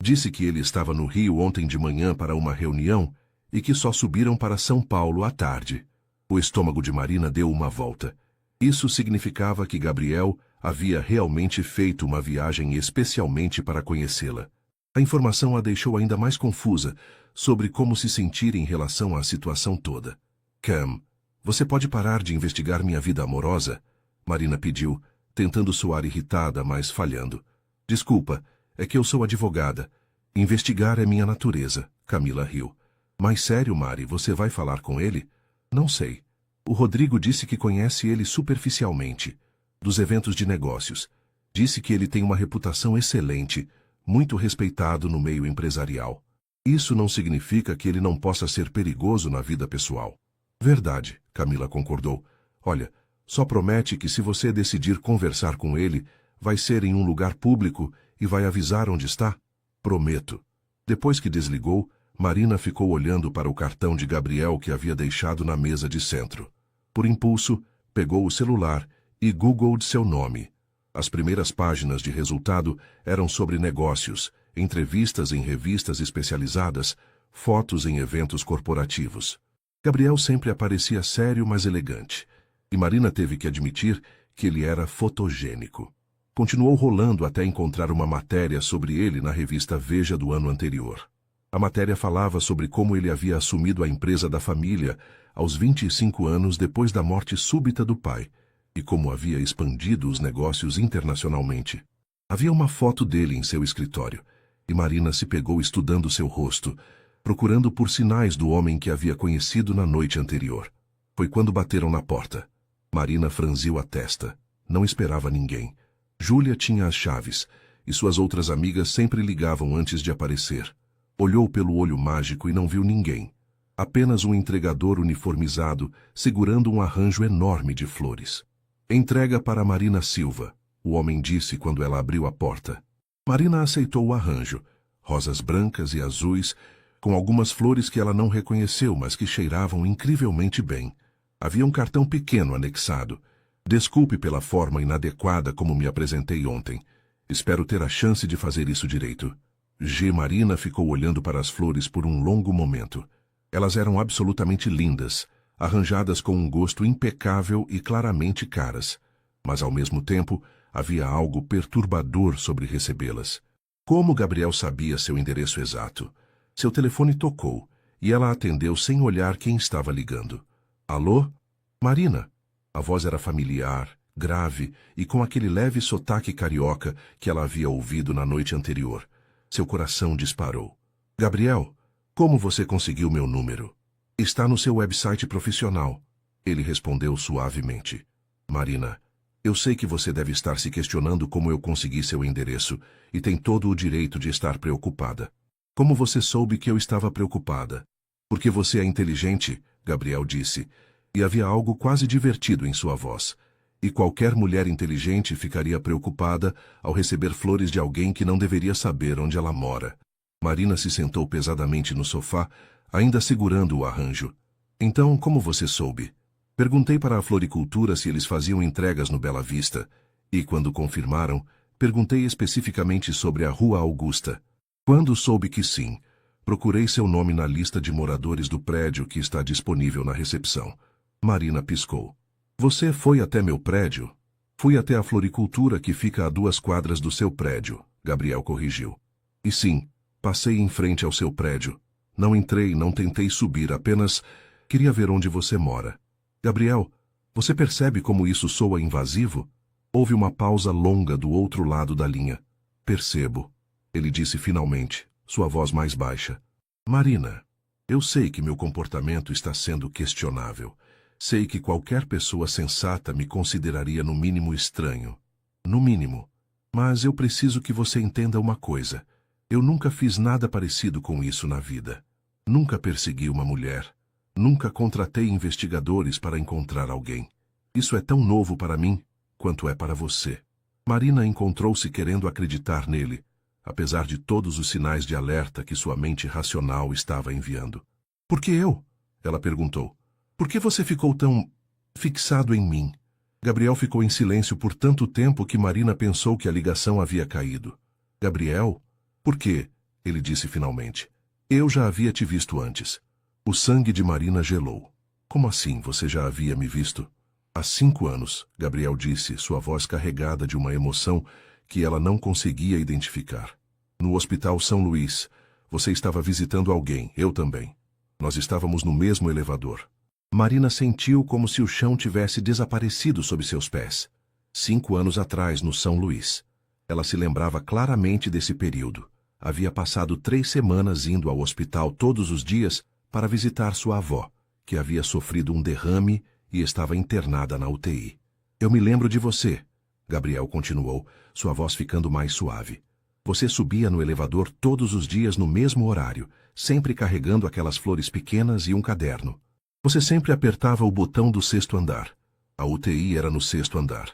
Disse que ele estava no Rio ontem de manhã para uma reunião e que só subiram para São Paulo à tarde. O estômago de Marina deu uma volta. Isso significava que Gabriel havia realmente feito uma viagem especialmente para conhecê-la. A informação a deixou ainda mais confusa sobre como se sentir em relação à situação toda. Cam, você pode parar de investigar minha vida amorosa? Marina pediu, tentando soar irritada, mas falhando. Desculpa, é que eu sou advogada. Investigar é minha natureza, Camila riu. Mas sério, Mari, você vai falar com ele? Não sei. O Rodrigo disse que conhece ele superficialmente, dos eventos de negócios. Disse que ele tem uma reputação excelente, muito respeitado no meio empresarial. Isso não significa que ele não possa ser perigoso na vida pessoal. Verdade, Camila concordou. Olha, só promete que se você decidir conversar com ele, vai ser em um lugar público e vai avisar onde está? Prometo. Depois que desligou, Marina ficou olhando para o cartão de Gabriel que havia deixado na mesa de centro. Por impulso, pegou o celular e googlou seu nome. As primeiras páginas de resultado eram sobre negócios, entrevistas em revistas especializadas, fotos em eventos corporativos. Gabriel sempre aparecia sério, mas elegante, e Marina teve que admitir que ele era fotogênico. Continuou rolando até encontrar uma matéria sobre ele na revista Veja do ano anterior. A matéria falava sobre como ele havia assumido a empresa da família aos 25 anos depois da morte súbita do pai, e como havia expandido os negócios internacionalmente. Havia uma foto dele em seu escritório, e Marina se pegou estudando seu rosto, procurando por sinais do homem que havia conhecido na noite anterior. Foi quando bateram na porta. Marina franziu a testa. Não esperava ninguém. Júlia tinha as chaves, e suas outras amigas sempre ligavam antes de aparecer. Olhou pelo olho mágico e não viu ninguém. Apenas um entregador uniformizado, segurando um arranjo enorme de flores. Entrega para Marina Silva, o homem disse quando ela abriu a porta. Marina aceitou o arranjo, rosas brancas e azuis, com algumas flores que ela não reconheceu, mas que cheiravam incrivelmente bem. Havia um cartão pequeno anexado. Desculpe pela forma inadequada como me apresentei ontem. Espero ter a chance de fazer isso direito. Marina ficou olhando para as flores por um longo momento. Elas eram absolutamente lindas, arranjadas com um gosto impecável e claramente caras. Mas, ao mesmo tempo, havia algo perturbador sobre recebê-las. Como Gabriel sabia seu endereço exato? Seu telefone tocou, e ela atendeu sem olhar quem estava ligando. Alô? Marina. A voz era familiar, grave e com aquele leve sotaque carioca que ela havia ouvido na noite anterior. Seu coração disparou. Gabriel, como você conseguiu meu número? Está no seu website profissional. Ele respondeu suavemente. Marina, eu sei que você deve estar se questionando como eu consegui seu endereço e tem todo o direito de estar preocupada. Como você soube que eu estava preocupada? Porque você é inteligente, Gabriel disse, e havia algo quase divertido em sua voz. E qualquer mulher inteligente ficaria preocupada ao receber flores de alguém que não deveria saber onde ela mora. Marina se sentou pesadamente no sofá, ainda segurando o arranjo. Então, como você soube? Perguntei para a floricultura se eles faziam entregas no Bela Vista, e quando confirmaram, perguntei especificamente sobre a Rua Augusta. Quando soube que sim, procurei seu nome na lista de moradores do prédio que está disponível na recepção. Marina piscou. Você foi até meu prédio? Fui até a floricultura que fica a 2 quadras do seu prédio, Gabriel corrigiu. E sim, passei em frente ao seu prédio. Não entrei, não tentei subir, apenas queria ver onde você mora. Gabriel, você percebe como isso soa invasivo? Houve uma pausa longa do outro lado da linha. Percebo, ele disse finalmente, sua voz mais baixa. Marina, eu sei que meu comportamento está sendo questionável. Sei que qualquer pessoa sensata me consideraria no mínimo estranho. No mínimo. Mas eu preciso que você entenda uma coisa. Eu nunca fiz nada parecido com isso na vida. Nunca persegui uma mulher. Nunca contratei investigadores para encontrar alguém. Isso é tão novo para mim, quanto é para você. Marina encontrou-se querendo acreditar nele, apesar de todos os sinais de alerta que sua mente racional estava enviando. Por que eu? Ela perguntou. Por que você ficou tão fixado em mim? Gabriel ficou em silêncio por tanto tempo que Marina pensou que a ligação havia caído. Gabriel? Por quê? Ele disse finalmente. Eu já havia te visto antes. O sangue de Marina gelou. Como assim você já havia me visto? Há 5 anos, Gabriel disse, sua voz carregada de uma emoção que ela não conseguia identificar. No Hospital São Luís, você estava visitando alguém, eu também. Nós estávamos no mesmo elevador. Marina sentiu como se o chão tivesse desaparecido sob seus pés. 5 anos atrás, no São Luís. Ela se lembrava claramente desse período. Havia passado 3 semanas indo ao hospital todos os dias para visitar sua avó, que havia sofrido um derrame e estava internada na UTI. Eu me lembro de você, Gabriel continuou, sua voz ficando mais suave. Você subia no elevador todos os dias no mesmo horário, sempre carregando aquelas flores pequenas e um caderno. Você sempre apertava o botão do 6º andar. A UTI era no 6º andar.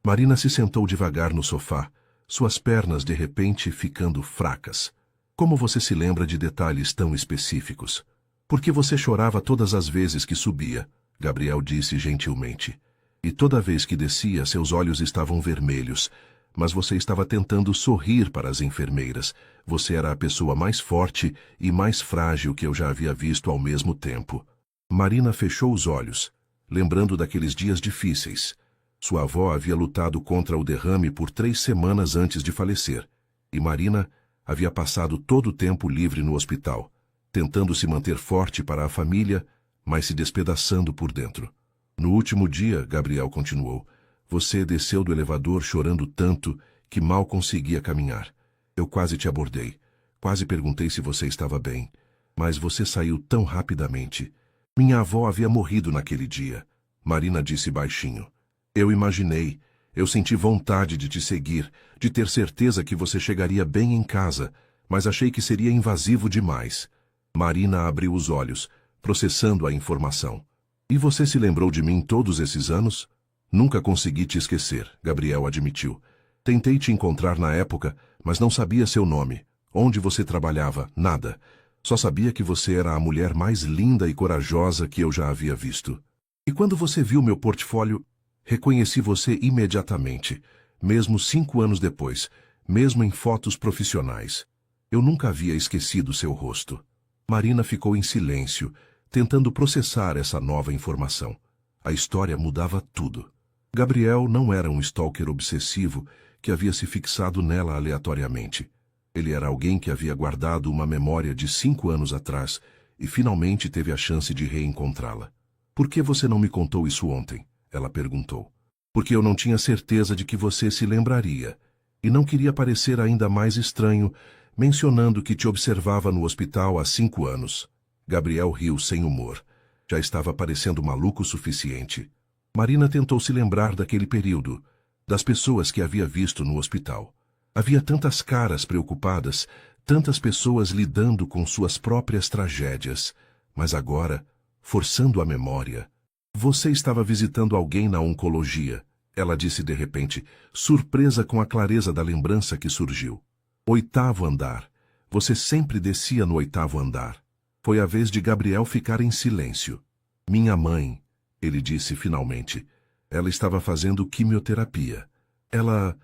Marina se sentou devagar no sofá, suas pernas de repente ficando fracas. Como você se lembra de detalhes tão específicos? Por que você chorava todas as vezes que subia? Gabriel disse gentilmente. E toda vez que descia, seus olhos estavam vermelhos, mas você estava tentando sorrir para as enfermeiras. Você era a pessoa mais forte e mais frágil que eu já havia visto ao mesmo tempo. Marina fechou os olhos, lembrando daqueles dias difíceis. Sua avó havia lutado contra o derrame por 3 semanas antes de falecer, e Marina Havia passado todo o tempo livre no hospital, tentando se manter forte para a família, mas se despedaçando por dentro. No último dia, Gabriel continuou, você desceu do elevador chorando tanto que mal conseguia caminhar. Eu quase te abordei. Quase perguntei se você estava bem. Mas você saiu tão rapidamente. Minha avó havia morrido naquele dia. Marina disse baixinho. Eu imaginei. Eu senti vontade de te seguir, de ter certeza que você chegaria bem em casa, mas achei que seria invasivo demais. Marina abriu os olhos, processando a informação. E você se lembrou de mim todos esses anos? Nunca consegui te esquecer, Gabriel admitiu. Tentei te encontrar na época, mas não sabia seu nome. Onde você trabalhava? Nada. Só sabia que você era a mulher mais linda e corajosa que eu já havia visto. E quando você viu meu portfólio, reconheci você imediatamente, mesmo 5 anos depois, mesmo em fotos profissionais. Eu nunca havia esquecido seu rosto. Marina ficou em silêncio, tentando processar essa nova informação. A história mudava tudo. Gabriel não era um stalker obsessivo que havia se fixado nela aleatoriamente. Ele era alguém que havia guardado uma memória de 5 anos atrás e finalmente teve a chance de reencontrá-la. Por que você não me contou isso ontem? Ela perguntou. Porque eu não tinha certeza de que você se lembraria, e não queria parecer ainda mais estranho, mencionando que te observava no hospital há 5 anos. Gabriel riu sem humor. Já estava parecendo maluco o suficiente. Marina tentou se lembrar daquele período, das pessoas que havia visto no hospital. Havia tantas caras preocupadas, tantas pessoas lidando com suas próprias tragédias, mas agora, forçando a memória, você estava visitando alguém na oncologia, ela disse de repente, surpresa com a clareza da lembrança que surgiu. 8º andar. Você sempre descia no 8º andar. Foi a vez de Gabriel ficar em silêncio. Minha mãe, ele disse finalmente. Ela estava fazendo quimioterapia. Ela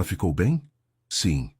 ficou bem? Sim,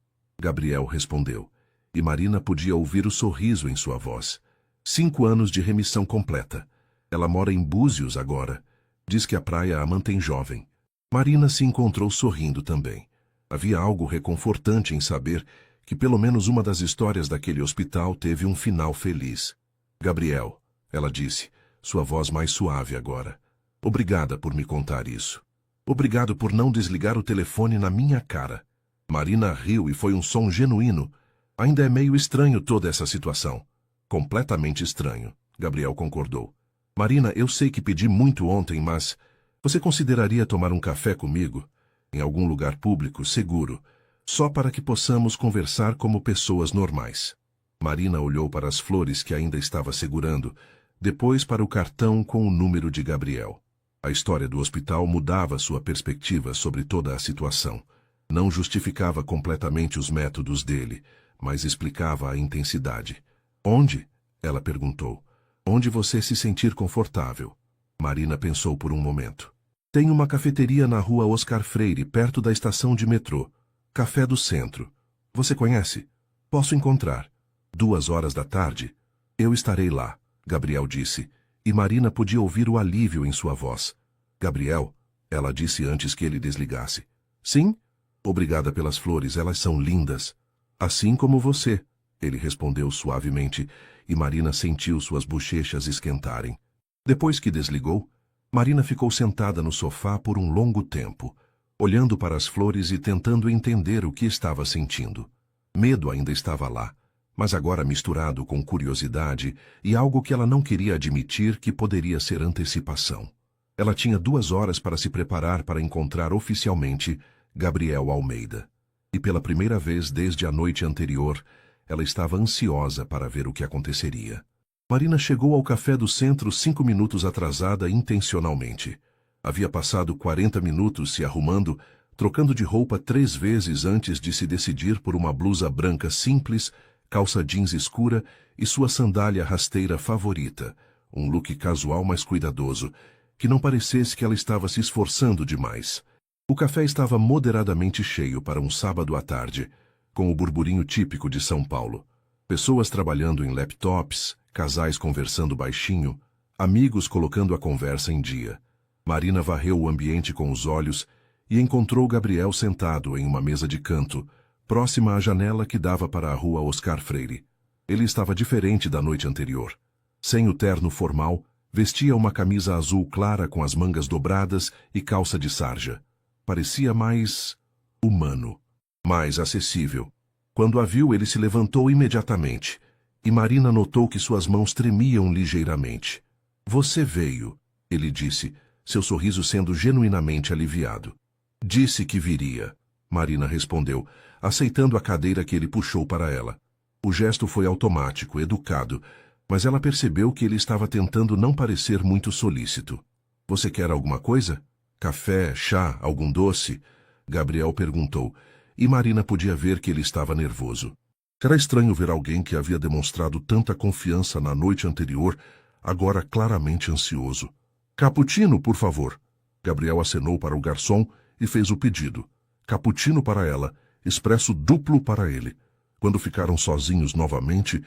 Gabriel respondeu. E Marina podia ouvir o sorriso em sua voz. 5 anos de remissão completa. Ela mora em Búzios agora. Diz que a praia a mantém jovem. Marina se encontrou sorrindo também. Havia algo reconfortante em saber que pelo menos uma das histórias daquele hospital teve um final feliz. Gabriel, ela disse, sua voz mais suave agora. Obrigada por me contar isso. Obrigado por não desligar o telefone na minha cara. Marina riu e foi um som genuíno. Ainda é meio estranho toda essa situação. Completamente estranho, Gabriel concordou. Marina, eu sei que pedi muito ontem, mas você consideraria tomar um café comigo? Em algum lugar público, seguro, só para que possamos conversar como pessoas normais. Marina olhou para as flores que ainda estava segurando, depois para o cartão com o número de Gabriel. A história do hospital mudava sua perspectiva sobre toda a situação. Não justificava completamente os métodos dele, mas explicava a intensidade. Onde? Ela perguntou. Onde você se sentir confortável. Marina pensou por um momento. Tem uma cafeteria na rua Oscar Freire, perto da estação de metrô. Café do Centro. Você conhece? Posso encontrar. 2 horas da tarde? Eu estarei lá, Gabriel disse, e Marina podia ouvir o alívio em sua voz. Gabriel, ela disse antes que ele desligasse. Sim? Obrigada pelas flores, elas são lindas. Assim como você, ele respondeu suavemente, e Marina sentiu suas bochechas esquentarem. Depois que desligou, Marina ficou sentada no sofá por um longo tempo, olhando para as flores e tentando entender o que estava sentindo. Medo ainda estava lá, mas agora misturado com curiosidade e algo que ela não queria admitir que poderia ser antecipação. Ela tinha 2 horas para se preparar para encontrar oficialmente Gabriel Almeida. E pela primeira vez desde a noite anterior, ela estava ansiosa para ver o que aconteceria. Marina chegou ao café do centro 5 minutos atrasada intencionalmente. Havia passado 40 minutos se arrumando, trocando de roupa 3 vezes antes de se decidir por uma blusa branca simples, calça jeans escura e sua sandália rasteira favorita, um look casual mais cuidadoso, que não parecesse que ela estava se esforçando demais. O café estava moderadamente cheio para um sábado à tarde, com o burburinho típico de São Paulo. Pessoas trabalhando em laptops, casais conversando baixinho, amigos colocando a conversa em dia. Marina varreu o ambiente com os olhos e encontrou Gabriel sentado em uma mesa de canto, próxima à janela que dava para a rua Oscar Freire. Ele estava diferente da noite anterior. Sem o terno formal, vestia uma camisa azul clara com as mangas dobradas e calça de sarja. Parecia mais humano, mais acessível. Quando a viu, ele se levantou imediatamente, e Marina notou que suas mãos tremiam ligeiramente. Você veio, ele disse, seu sorriso sendo genuinamente aliviado. Disse que viria, Marina respondeu, aceitando a cadeira que ele puxou para ela. O gesto foi automático, educado, mas ela percebeu que ele estava tentando não parecer muito solícito. Você quer alguma coisa? Café, chá, algum doce? Gabriel perguntou, e Marina podia ver que ele estava nervoso. Era estranho ver alguém que havia demonstrado tanta confiança na noite anterior, agora claramente ansioso. Cappuccino, por favor. Gabriel acenou para o garçom e fez o pedido. Cappuccino para ela, expresso duplo para ele. Quando ficaram sozinhos novamente,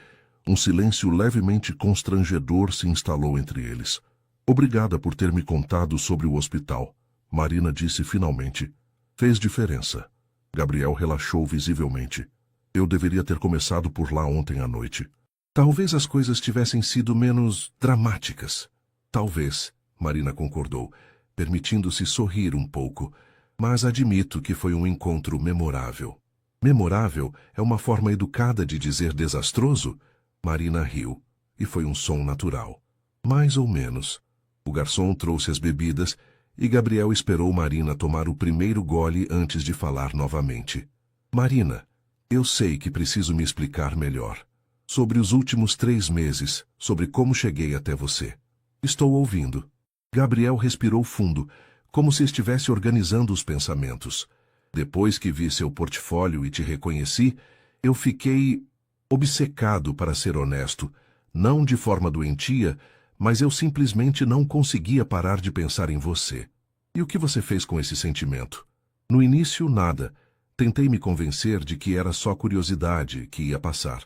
um silêncio levemente constrangedor se instalou entre eles. Obrigada por ter me contado sobre o hospital, Marina disse finalmente. Fez diferença. Gabriel relaxou visivelmente. Eu deveria ter começado por lá ontem à noite. Talvez as coisas tivessem sido menos dramáticas. Talvez, Marina concordou, permitindo-se sorrir um pouco. Mas admito que foi um encontro memorável. Memorável é uma forma educada de dizer desastroso? Marina riu, e foi um som natural. Mais ou menos. O garçom trouxe as bebidas, e Gabriel esperou Marina tomar o primeiro gole antes de falar novamente. Marina, eu sei que preciso me explicar melhor. Sobre os últimos 3 meses, sobre como cheguei até você. Estou ouvindo. Gabriel respirou fundo, como se estivesse organizando os pensamentos. Depois que vi seu portfólio e te reconheci, eu fiquei obcecado, para ser honesto, não de forma doentia, mas eu simplesmente não conseguia parar de pensar em você. E o que você fez com esse sentimento? No início, nada. Tentei me convencer de que era só curiosidade, que ia passar.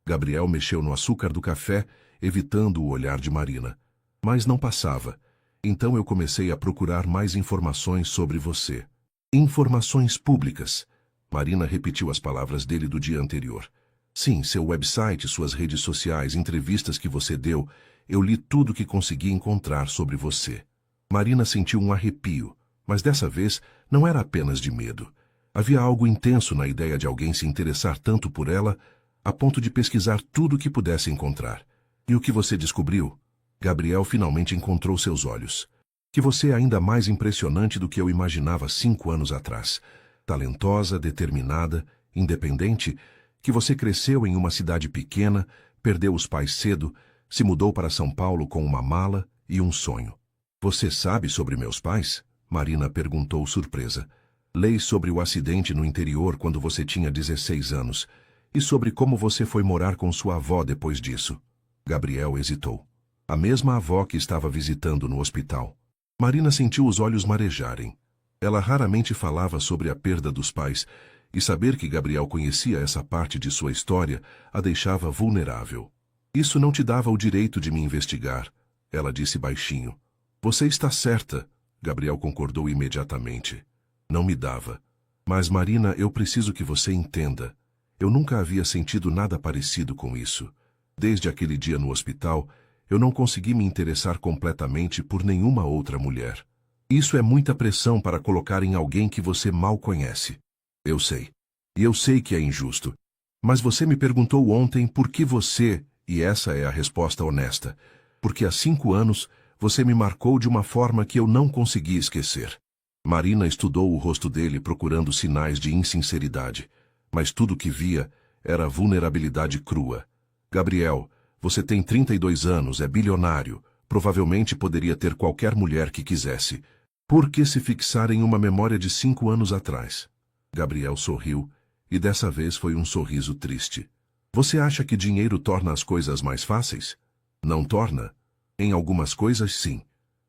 Gabriel mexeu no açúcar do café, evitando o olhar de Marina. Mas não passava. Então eu comecei a procurar mais informações sobre você. Informações públicas. Marina repetiu as palavras dele do dia anterior. Sim, seu website, suas redes sociais, entrevistas que você deu, eu li tudo que consegui encontrar sobre você. Marina sentiu um arrepio, mas dessa vez não era apenas de medo. Havia algo intenso na ideia de alguém se interessar tanto por ela, a ponto de pesquisar tudo o que pudesse encontrar. E o que você descobriu? Gabriel finalmente encontrou seus olhos. Que você é ainda mais impressionante do que eu imaginava 5 anos atrás. Talentosa, determinada, independente, que você cresceu em uma cidade pequena, perdeu os pais cedo, se mudou para São Paulo com uma mala e um sonho. Você sabe sobre meus pais? Marina perguntou surpresa. Leis sobre o acidente no interior quando você tinha 16 anos e sobre como você foi morar com sua avó depois disso. Gabriel hesitou. A mesma avó que estava visitando no hospital. Marina sentiu os olhos marejarem. Ela raramente falava sobre a perda dos pais, e saber que Gabriel conhecia essa parte de sua história a deixava vulnerável. Isso não te dava o direito de me investigar, ela disse baixinho. Você está certa, Gabriel concordou imediatamente. Não me dava. Mas, Marina, eu preciso que você entenda. Eu nunca havia sentido nada parecido com isso. Desde aquele dia no hospital, eu não consegui me interessar completamente por nenhuma outra mulher. Isso é muita pressão para colocar em alguém que você mal conhece. Eu sei. E eu sei que é injusto. Mas você me perguntou ontem por que você, e essa é a resposta honesta, porque há 5 anos você me marcou de uma forma que eu não consegui esquecer. Marina estudou o rosto dele procurando sinais de insinceridade, mas tudo que via era vulnerabilidade crua. Gabriel, você tem 32 anos, é bilionário, provavelmente poderia ter qualquer mulher que quisesse. Por que se fixar em uma memória de 5 anos atrás? Gabriel sorriu, e dessa vez foi um sorriso triste. Você acha que dinheiro torna as coisas mais fáceis? Não torna? Em algumas coisas, sim.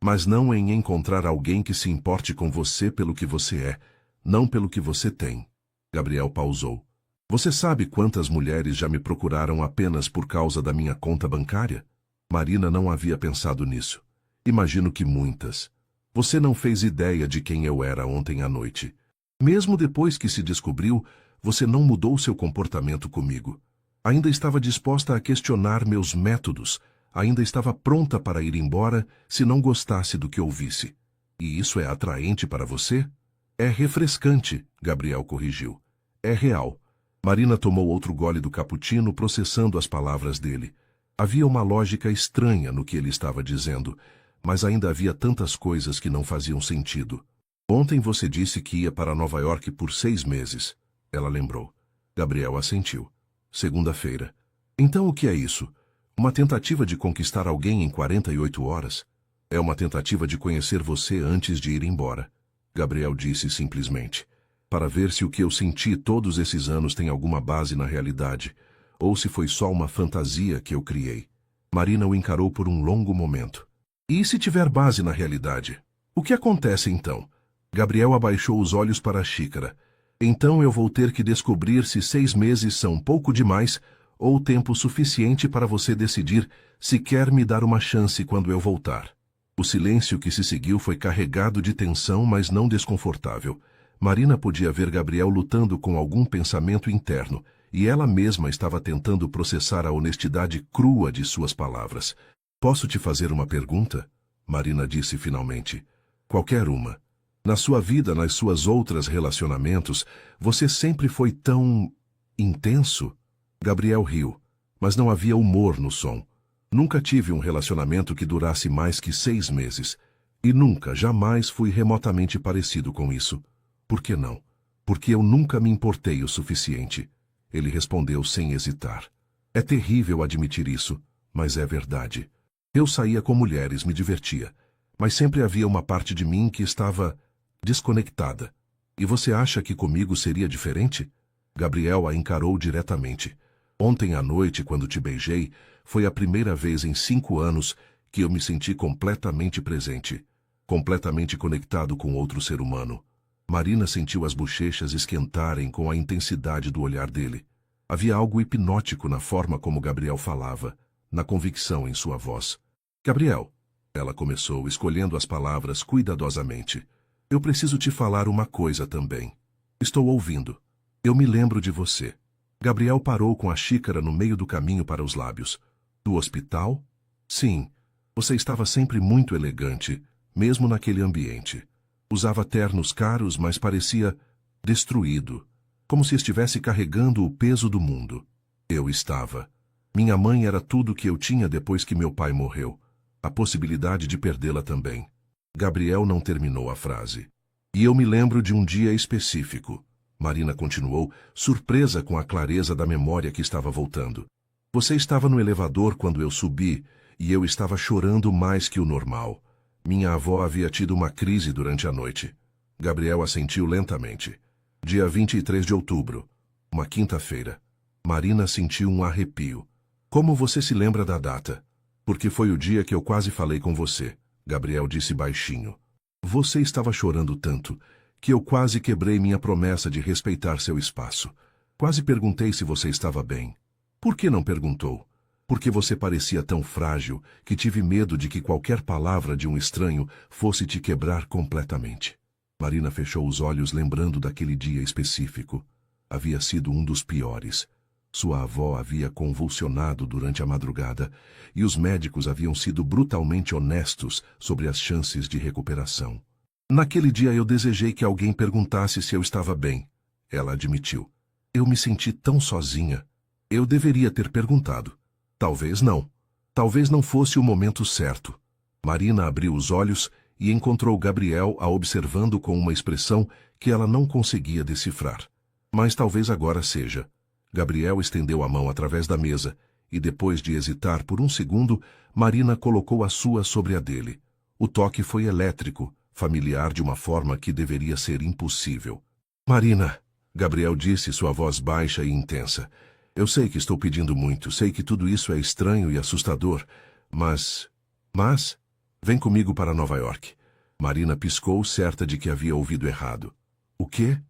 Mas não em encontrar alguém que se importe com você pelo que você é, não pelo que você tem. Gabriel pausou. Você sabe quantas mulheres já me procuraram apenas por causa da minha conta bancária? Marina não havia pensado nisso. Imagino que muitas. Você não fez ideia de quem eu era ontem à noite. Mesmo depois que se descobriu, você não mudou seu comportamento comigo. Ainda estava disposta a questionar meus métodos, ainda estava pronta para ir embora se não gostasse do que ouvisse. E isso é atraente para você? É refrescante, Gabriel corrigiu. É real. Marina tomou outro gole do cappuccino, processando as palavras dele. Havia uma lógica estranha no que ele estava dizendo, mas ainda havia tantas coisas que não faziam sentido. Ontem você disse que ia para Nova York por 6 meses. Ela lembrou. Gabriel assentiu. Segunda-feira. Então o que é isso? Uma tentativa de conquistar alguém em 48 horas? É uma tentativa de conhecer você antes de ir embora. Gabriel disse simplesmente. Para ver se o que eu senti todos esses anos tem alguma base na realidade, ou se foi só uma fantasia que eu criei. Marina o encarou por um longo momento. E se tiver base na realidade? O que acontece então? Gabriel abaixou os olhos para a xícara. Então eu vou ter que descobrir se 6 meses são pouco demais ou tempo suficiente para você decidir se quer me dar uma chance quando eu voltar. O silêncio que se seguiu foi carregado de tensão, mas não desconfortável. Marina podia ver Gabriel lutando com algum pensamento interno, e ela mesma estava tentando processar a honestidade crua de suas palavras. Posso te fazer uma pergunta? Marina disse finalmente. Qualquer uma. Na sua vida, nas suas outras relacionamentos, você sempre foi tão intenso? Gabriel riu, mas não havia humor no som. Nunca tive um relacionamento que durasse mais que 6 meses. E nunca, jamais fui remotamente parecido com isso. Por que não? Porque eu nunca me importei o suficiente. Ele respondeu sem hesitar. É terrível admitir isso, mas é verdade. Eu saía com mulheres, me divertia. Mas sempre havia uma parte de mim que estava desconectada. E você acha que comigo seria diferente? Gabriel a encarou diretamente. Ontem à noite, quando te beijei, foi a primeira vez em 5 anos que eu me senti completamente presente. Completamente conectado com outro ser humano. Marina sentiu as bochechas esquentarem com a intensidade do olhar dele. Havia algo hipnótico na forma como Gabriel falava, na convicção em sua voz. Gabriel, ela começou, escolhendo as palavras cuidadosamente. Eu preciso te falar uma coisa também. Estou ouvindo. Eu me lembro de você. Gabriel parou com a xícara no meio do caminho para os lábios. Do hospital? Sim. Você estava sempre muito elegante, mesmo naquele ambiente. Usava ternos caros, mas parecia destruído, como se estivesse carregando o peso do mundo. Eu estava. Minha mãe era tudo que eu tinha depois que meu pai morreu. A possibilidade de perdê-la também. Gabriel não terminou a frase. E eu me lembro de um dia específico. Marina continuou, surpresa com a clareza da memória que estava voltando. Você estava no elevador quando eu subi, e eu estava chorando mais que o normal. Minha avó havia tido uma crise durante a noite. Gabriel assentiu lentamente. Dia 23 de outubro, uma quinta-feira. Marina sentiu um arrepio. Como você se lembra da data? Porque foi o dia que eu quase falei com você, Gabriel disse baixinho. Você estava chorando tanto que eu quase quebrei minha promessa de respeitar seu espaço. Quase perguntei se você estava bem. Por que não perguntou? Porque você parecia tão frágil que tive medo de que qualquer palavra de um estranho fosse te quebrar completamente. Marina fechou os olhos lembrando daquele dia específico. Havia sido um dos piores. Sua avó havia convulsionado durante a madrugada e os médicos haviam sido brutalmente honestos sobre as chances de recuperação. Naquele dia eu desejei que alguém perguntasse se eu estava bem. Ela admitiu. Eu me senti tão sozinha. Eu deveria ter perguntado. Talvez não. Talvez não fosse o momento certo. Marina abriu os olhos e encontrou Gabriel a observando com uma expressão que ela não conseguia decifrar. Mas talvez agora seja. Gabriel estendeu a mão através da mesa e, depois de hesitar por um segundo, Marina colocou a sua sobre a dele. O toque foi elétrico, familiar de uma forma que deveria ser impossível. Marina, Gabriel disse, sua voz baixa e intensa. Eu sei que estou pedindo muito, sei que tudo isso é estranho e assustador, mas... Vem comigo para Nova York. Marina piscou, certa de que havia ouvido errado. O quê?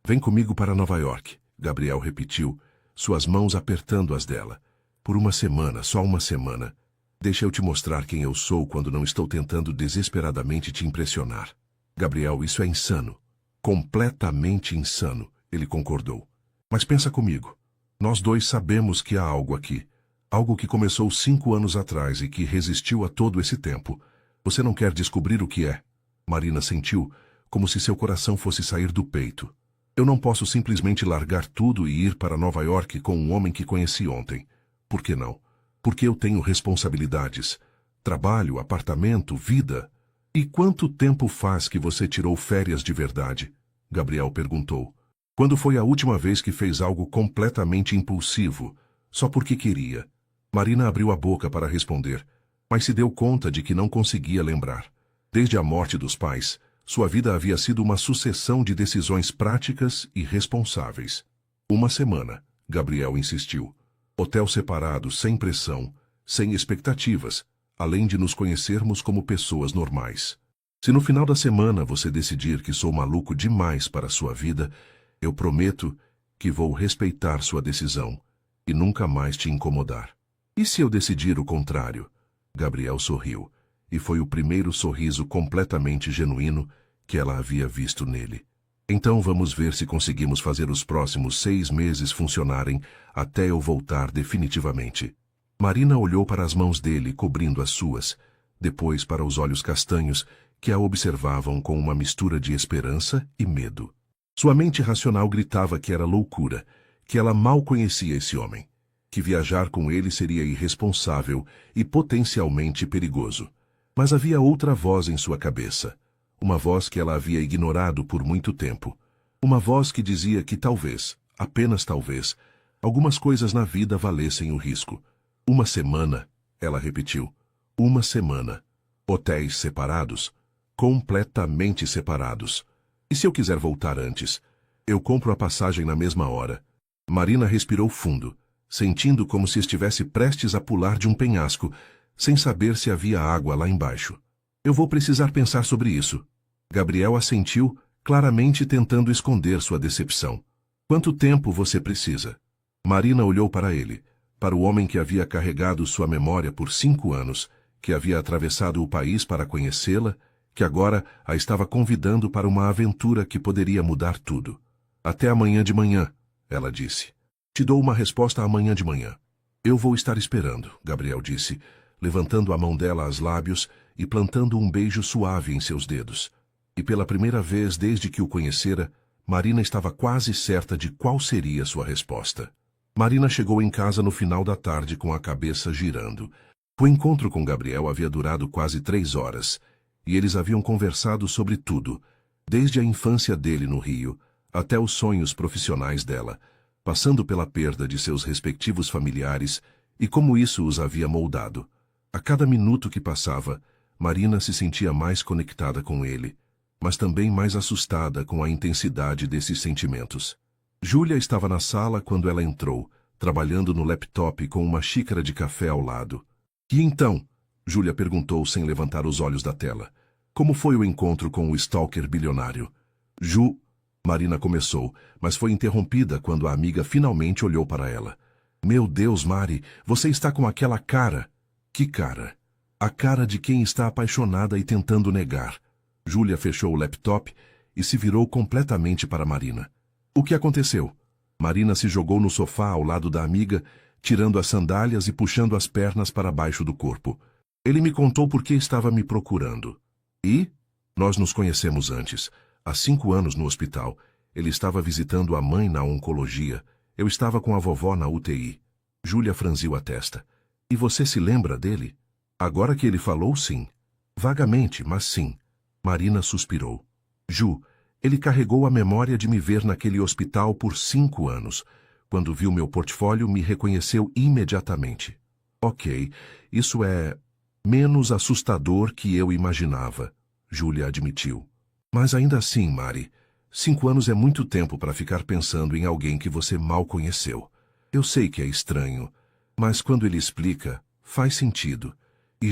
Vem comigo para Nova York, Gabriel repetiu, suas mãos apertando as dela. Por uma semana, só uma semana. Deixa eu te mostrar quem eu sou quando não estou tentando desesperadamente te impressionar. Gabriel, isso é insano. Completamente insano, ele concordou. Mas pensa comigo. Nós dois sabemos que há algo aqui. Algo que começou 5 anos atrás e que resistiu a todo esse tempo. Você não quer descobrir o que é? Marina sentiu como se seu coração fosse sair do peito. Eu não posso simplesmente largar tudo e ir para Nova York com um homem que conheci ontem. Por que não? Porque eu tenho responsabilidades. Trabalho, apartamento, vida. E quanto tempo faz que você tirou férias de verdade? Gabriel perguntou. Quando foi a última vez que fez algo completamente impulsivo, só porque queria? Marina abriu a boca para responder, mas se deu conta de que não conseguia lembrar. Desde a morte dos pais, sua vida havia sido uma sucessão de decisões práticas e responsáveis. 1 semana, Gabriel insistiu. Hotel separado, sem pressão, sem expectativas, além de nos conhecermos como pessoas normais. Se no final da semana você decidir que sou maluco demais para a sua vida, eu prometo que vou respeitar sua decisão e nunca mais te incomodar. E se eu decidir o contrário? Gabriel sorriu, e foi o primeiro sorriso completamente genuíno que ela havia visto nele. Então vamos ver se conseguimos fazer os próximos 6 meses funcionarem até eu voltar definitivamente. Marina olhou para as mãos dele cobrindo as suas, depois para os olhos castanhos que a observavam com uma mistura de esperança e medo. Sua mente racional gritava que era loucura, que ela mal conhecia esse homem, que viajar com ele seria irresponsável e potencialmente perigoso. Mas havia outra voz em sua cabeça, uma voz que ela havia ignorado por muito tempo. Uma voz que dizia que talvez, apenas talvez, algumas coisas na vida valessem o risco. 1 semana, ela repetiu. 1 semana. Hotéis separados, completamente separados. E se eu quiser voltar antes? Eu compro a passagem na mesma hora. Marina respirou fundo, sentindo como se estivesse prestes a pular de um penhasco, sem saber se havia água lá embaixo. Eu vou precisar pensar sobre isso. Gabriel assentiu, claramente tentando esconder sua decepção. Quanto tempo você precisa? Marina olhou para ele, para o homem que havia carregado sua memória por 5 anos, que havia atravessado o país para conhecê-la, que agora a estava convidando para uma aventura que poderia mudar tudo. Até amanhã de manhã, ela disse. Te dou uma resposta amanhã de manhã. Eu vou estar esperando, Gabriel disse, levantando a mão dela aos lábios e plantando um beijo suave em seus dedos. E pela primeira vez desde que o conhecera, Marina estava quase certa de qual seria sua resposta. Marina chegou em casa no final da tarde com a cabeça girando. O encontro com Gabriel havia durado quase 3 horas, e eles haviam conversado sobre tudo, desde a infância dele no Rio, até os sonhos profissionais dela, passando pela perda de seus respectivos familiares e como isso os havia moldado. A cada minuto que passava, Marina se sentia mais conectada com ele, mas também mais assustada com a intensidade desses sentimentos. Júlia estava na sala quando ela entrou, trabalhando no laptop com uma xícara de café ao lado. E então? Júlia perguntou sem levantar os olhos da tela. Como foi o encontro com o stalker bilionário? Marina começou, mas foi interrompida quando a amiga finalmente olhou para ela. Meu Deus, Mari, você está com aquela cara. Que cara? A cara de quem está apaixonada e tentando negar. Júlia fechou o laptop e se virou completamente para Marina. O que aconteceu? Marina se jogou no sofá ao lado da amiga, tirando as sandálias e puxando as pernas para baixo do corpo. Ele me contou por que estava me procurando. E? Nós nos conhecemos antes. Há 5 anos no hospital. Ele estava visitando a mãe na oncologia. Eu estava com a vovó na UTI. Júlia franziu a testa. E você se lembra dele? Agora que ele falou, sim. Vagamente, mas sim. Marina suspirou. Ele carregou a memória de me ver naquele hospital por 5 anos. Quando viu meu portfólio, me reconheceu imediatamente. Ok, isso é menos assustador que eu imaginava, Júlia admitiu. Mas ainda assim, Mari, 5 anos é muito tempo para ficar pensando em alguém que você mal conheceu. Eu sei que é estranho, mas quando ele explica, faz sentido. E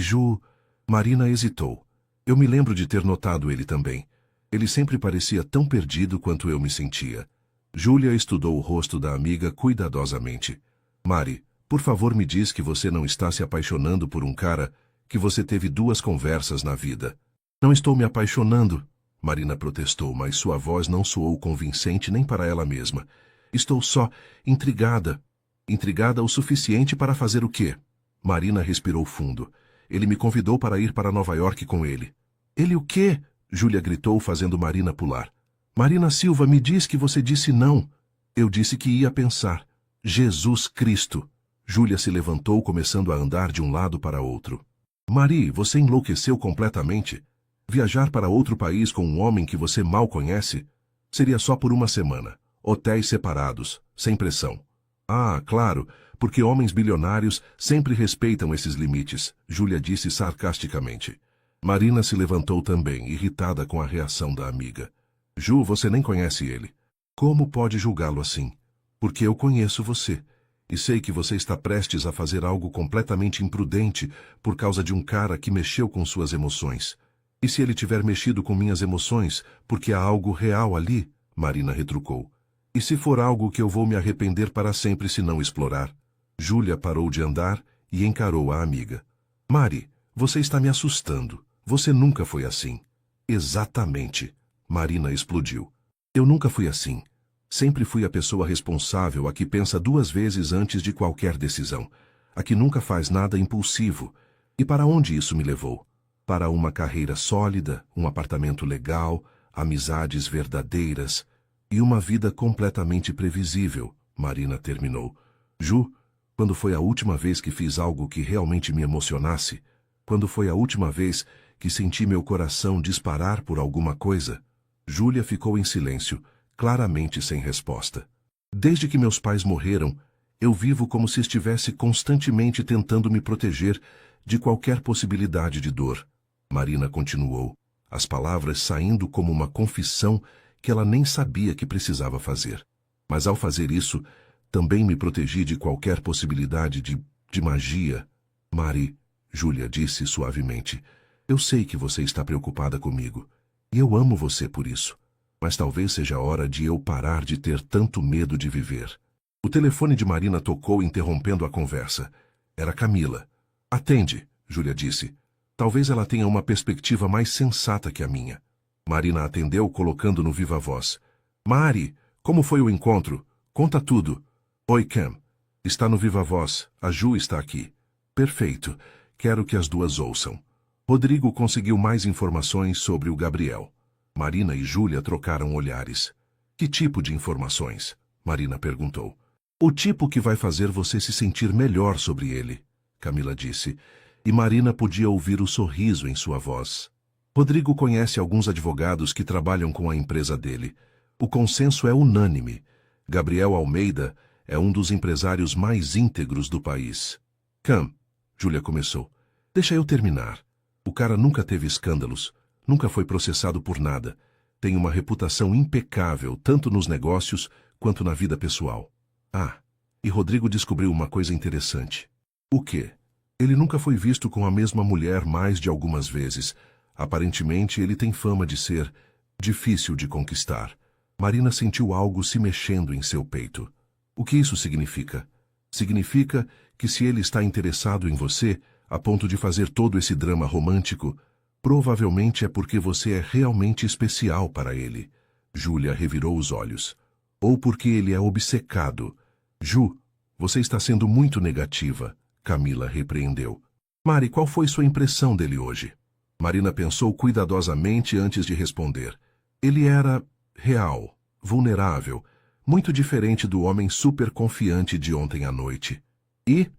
Marina hesitou. Eu me lembro de ter notado ele também. Ele sempre parecia tão perdido quanto eu me sentia. Júlia estudou o rosto da amiga cuidadosamente. Mari, por favor me diz que você não está se apaixonando por um cara que você teve 2 conversas na vida. Não estou me apaixonando, Marina protestou, mas sua voz não soou convincente nem para ela mesma. Estou só intrigada. Intrigada o suficiente para fazer o quê? Marina respirou fundo. Ele me convidou para ir para Nova York com ele. Ele o quê? Júlia gritou, fazendo Marina pular. Marina Silva, me diz que você disse não. Eu disse que ia pensar. Jesus Cristo! Júlia se levantou, começando a andar de um lado para outro. Mari, você enlouqueceu completamente? Viajar para outro país com um homem que você mal conhece? Seria só por uma semana. Hotéis separados, sem pressão. Ah, claro, porque homens bilionários sempre respeitam esses limites, Júlia disse sarcasticamente. Marina se levantou também, irritada com a reação da amiga. Ju, você nem conhece ele. Como pode julgá-lo assim? Porque eu conheço você. E sei que você está prestes a fazer algo completamente imprudente por causa de um cara que mexeu com suas emoções. E se ele tiver mexido com minhas emoções, porque há algo real ali? Marina retrucou. E se for algo que eu vou me arrepender para sempre se não explorar? Júlia parou de andar e encarou a amiga. Mari, você está me assustando. Você nunca foi assim. Exatamente. Marina explodiu. Eu nunca fui assim. Sempre fui a pessoa responsável, a que pensa 2 vezes antes de qualquer decisão, a que nunca faz nada impulsivo. E para onde isso me levou? Para uma carreira sólida, um apartamento legal, amizades verdadeiras e uma vida completamente previsível, Marina terminou. Ju, quando foi a última vez que fiz algo que realmente me emocionasse? Quando foi a última vez que senti meu coração disparar por alguma coisa? Júlia ficou em silêncio, claramente sem resposta. Desde que meus pais morreram, eu vivo como se estivesse constantemente tentando me proteger de qualquer possibilidade de dor. Marina continuou, as palavras saindo como uma confissão que ela nem sabia que precisava fazer. Mas ao fazer isso, também me protegi de qualquer possibilidade de magia. Mari, Júlia disse suavemente, eu sei que você está preocupada comigo, e eu amo você por isso. Mas talvez seja a hora de eu parar de ter tanto medo de viver. O telefone de Marina tocou, interrompendo a conversa. Era Camila. Atende, Júlia disse. Talvez ela tenha uma perspectiva mais sensata que a minha. Marina atendeu, colocando no viva voz. Mari, como foi o encontro? Conta tudo. Oi, Cam. Está no viva voz. A Ju está aqui. Perfeito. Quero que as duas ouçam. Rodrigo conseguiu mais informações sobre o Gabriel. Marina e Júlia trocaram olhares. Que tipo de informações? Marina perguntou. O tipo que vai fazer você se sentir melhor sobre ele, Camila disse, e Marina podia ouvir o sorriso em sua voz. Rodrigo conhece alguns advogados que trabalham com a empresa dele. O consenso é unânime. Gabriel Almeida é um dos empresários mais íntegros do país. Cam, Júlia começou. Deixa eu terminar. O cara nunca teve escândalos. Nunca foi processado por nada. Tem uma reputação impecável, tanto nos negócios quanto na vida pessoal. Ah, e Rodrigo descobriu uma coisa interessante. O quê? Ele nunca foi visto com a mesma mulher mais de algumas vezes. Aparentemente, ele tem fama de ser difícil de conquistar. Marina sentiu algo se mexendo em seu peito. O que isso significa? Significa que se ele está interessado em você, a ponto de fazer todo esse drama romântico, provavelmente é porque você é realmente especial para ele. Júlia revirou os olhos. Ou porque ele é obcecado. Ju, você está sendo muito negativa, Camila repreendeu. Mari, qual foi sua impressão dele hoje? Marina pensou cuidadosamente antes de responder. Ele era real, vulnerável, muito diferente do homem super confiante de ontem à noite. E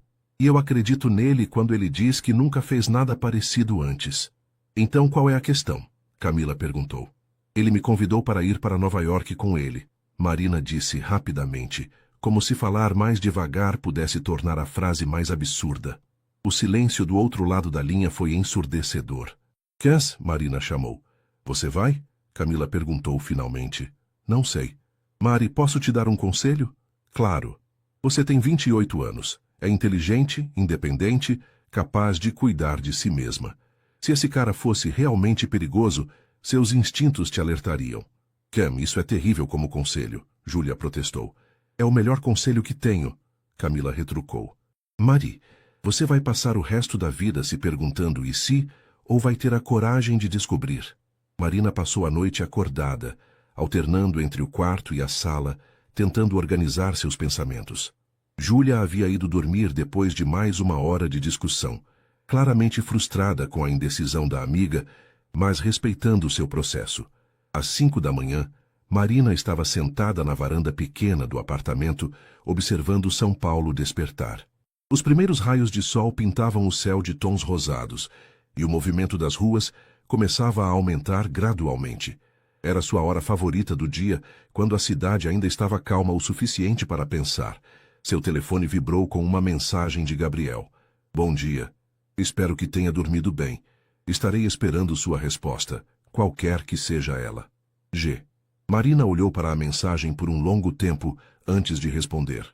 eu acredito nele quando ele diz que nunca fez nada parecido antes. Então qual é a questão? Camila perguntou. Ele me convidou para ir para Nova York com ele. Marina disse rapidamente, como se falar mais devagar pudesse tornar a frase mais absurda. O silêncio do outro lado da linha foi ensurdecedor. Cass, Marina chamou. Você vai? Camila perguntou finalmente. Não sei. Mari, posso te dar um conselho? Claro. Você tem 28 anos. É inteligente, independente, capaz de cuidar de si mesma. Se esse cara fosse realmente perigoso, seus instintos te alertariam. Cam, isso é terrível como conselho, Júlia protestou. É o melhor conselho que tenho, Camila retrucou. Mari, você vai passar o resto da vida se perguntando e se, ou vai ter a coragem de descobrir? Marina passou a noite acordada, alternando entre o quarto e a sala, tentando organizar seus pensamentos. Júlia havia ido dormir depois de mais uma hora de discussão, claramente frustrada com a indecisão da amiga, mas respeitando seu processo. Às 5 da manhã, Marina estava sentada na varanda pequena do apartamento, observando São Paulo despertar. Os primeiros raios de sol pintavam o céu de tons rosados, e o movimento das ruas começava a aumentar gradualmente. Era sua hora favorita do dia, quando a cidade ainda estava calma o suficiente para pensar. Seu telefone vibrou com uma mensagem de Gabriel. Bom dia. Espero que tenha dormido bem. Estarei esperando sua resposta, qualquer que seja ela. G. Marina olhou para a mensagem por um longo tempo antes de responder.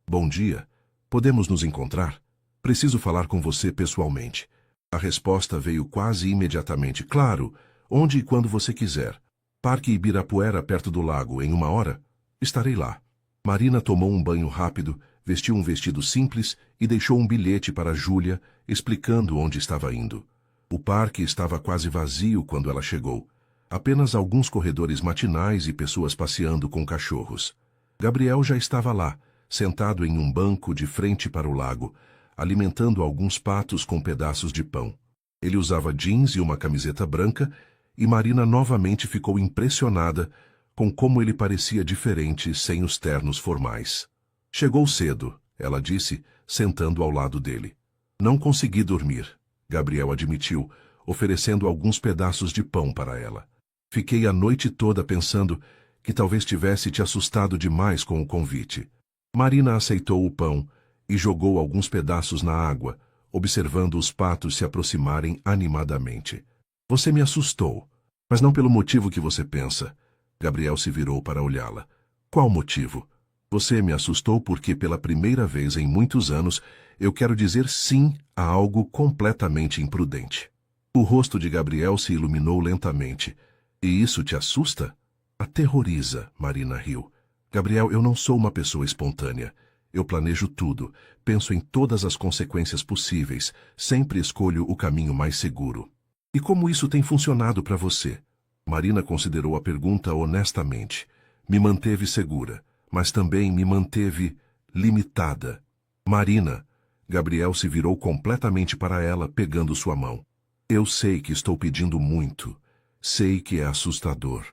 Bom dia. Podemos nos encontrar? Preciso falar com você pessoalmente. A resposta veio quase imediatamente. Claro, onde e quando você quiser. Parque Ibirapuera, perto do lago, em 1 hora? Estarei lá. Marina tomou um banho rápido, vestiu um vestido simples e deixou um bilhete para Júlia, explicando onde estava indo. O parque estava quase vazio quando ela chegou. Apenas alguns corredores matinais e pessoas passeando com cachorros. Gabriel já estava lá, sentado em um banco de frente para o lago, alimentando alguns patos com pedaços de pão. Ele usava jeans e uma camiseta branca, e Marina novamente ficou impressionada com como ele parecia diferente sem os ternos formais. Chegou cedo, ela disse, sentando ao lado dele. Não consegui dormir, Gabriel admitiu, oferecendo alguns pedaços de pão para ela. Fiquei a noite toda pensando que talvez tivesse te assustado demais com o convite. Marina aceitou o pão e jogou alguns pedaços na água, observando os patos se aproximarem animadamente. Você me assustou, mas não pelo motivo que você pensa. Gabriel se virou para olhá-la. Qual motivo? Você me assustou porque pela primeira vez em muitos anos eu quero dizer sim a algo completamente imprudente. O rosto de Gabriel se iluminou lentamente. E isso te assusta? Aterroriza, Marina riu. Gabriel, eu não sou uma pessoa espontânea. Eu planejo tudo, penso em todas as consequências possíveis, sempre escolho o caminho mais seguro. E como isso tem funcionado para você? Marina considerou a pergunta honestamente. Me manteve segura, mas também me manteve limitada. Marina, Gabriel se virou completamente para ela, pegando sua mão. Eu sei que estou pedindo muito. Sei que é assustador.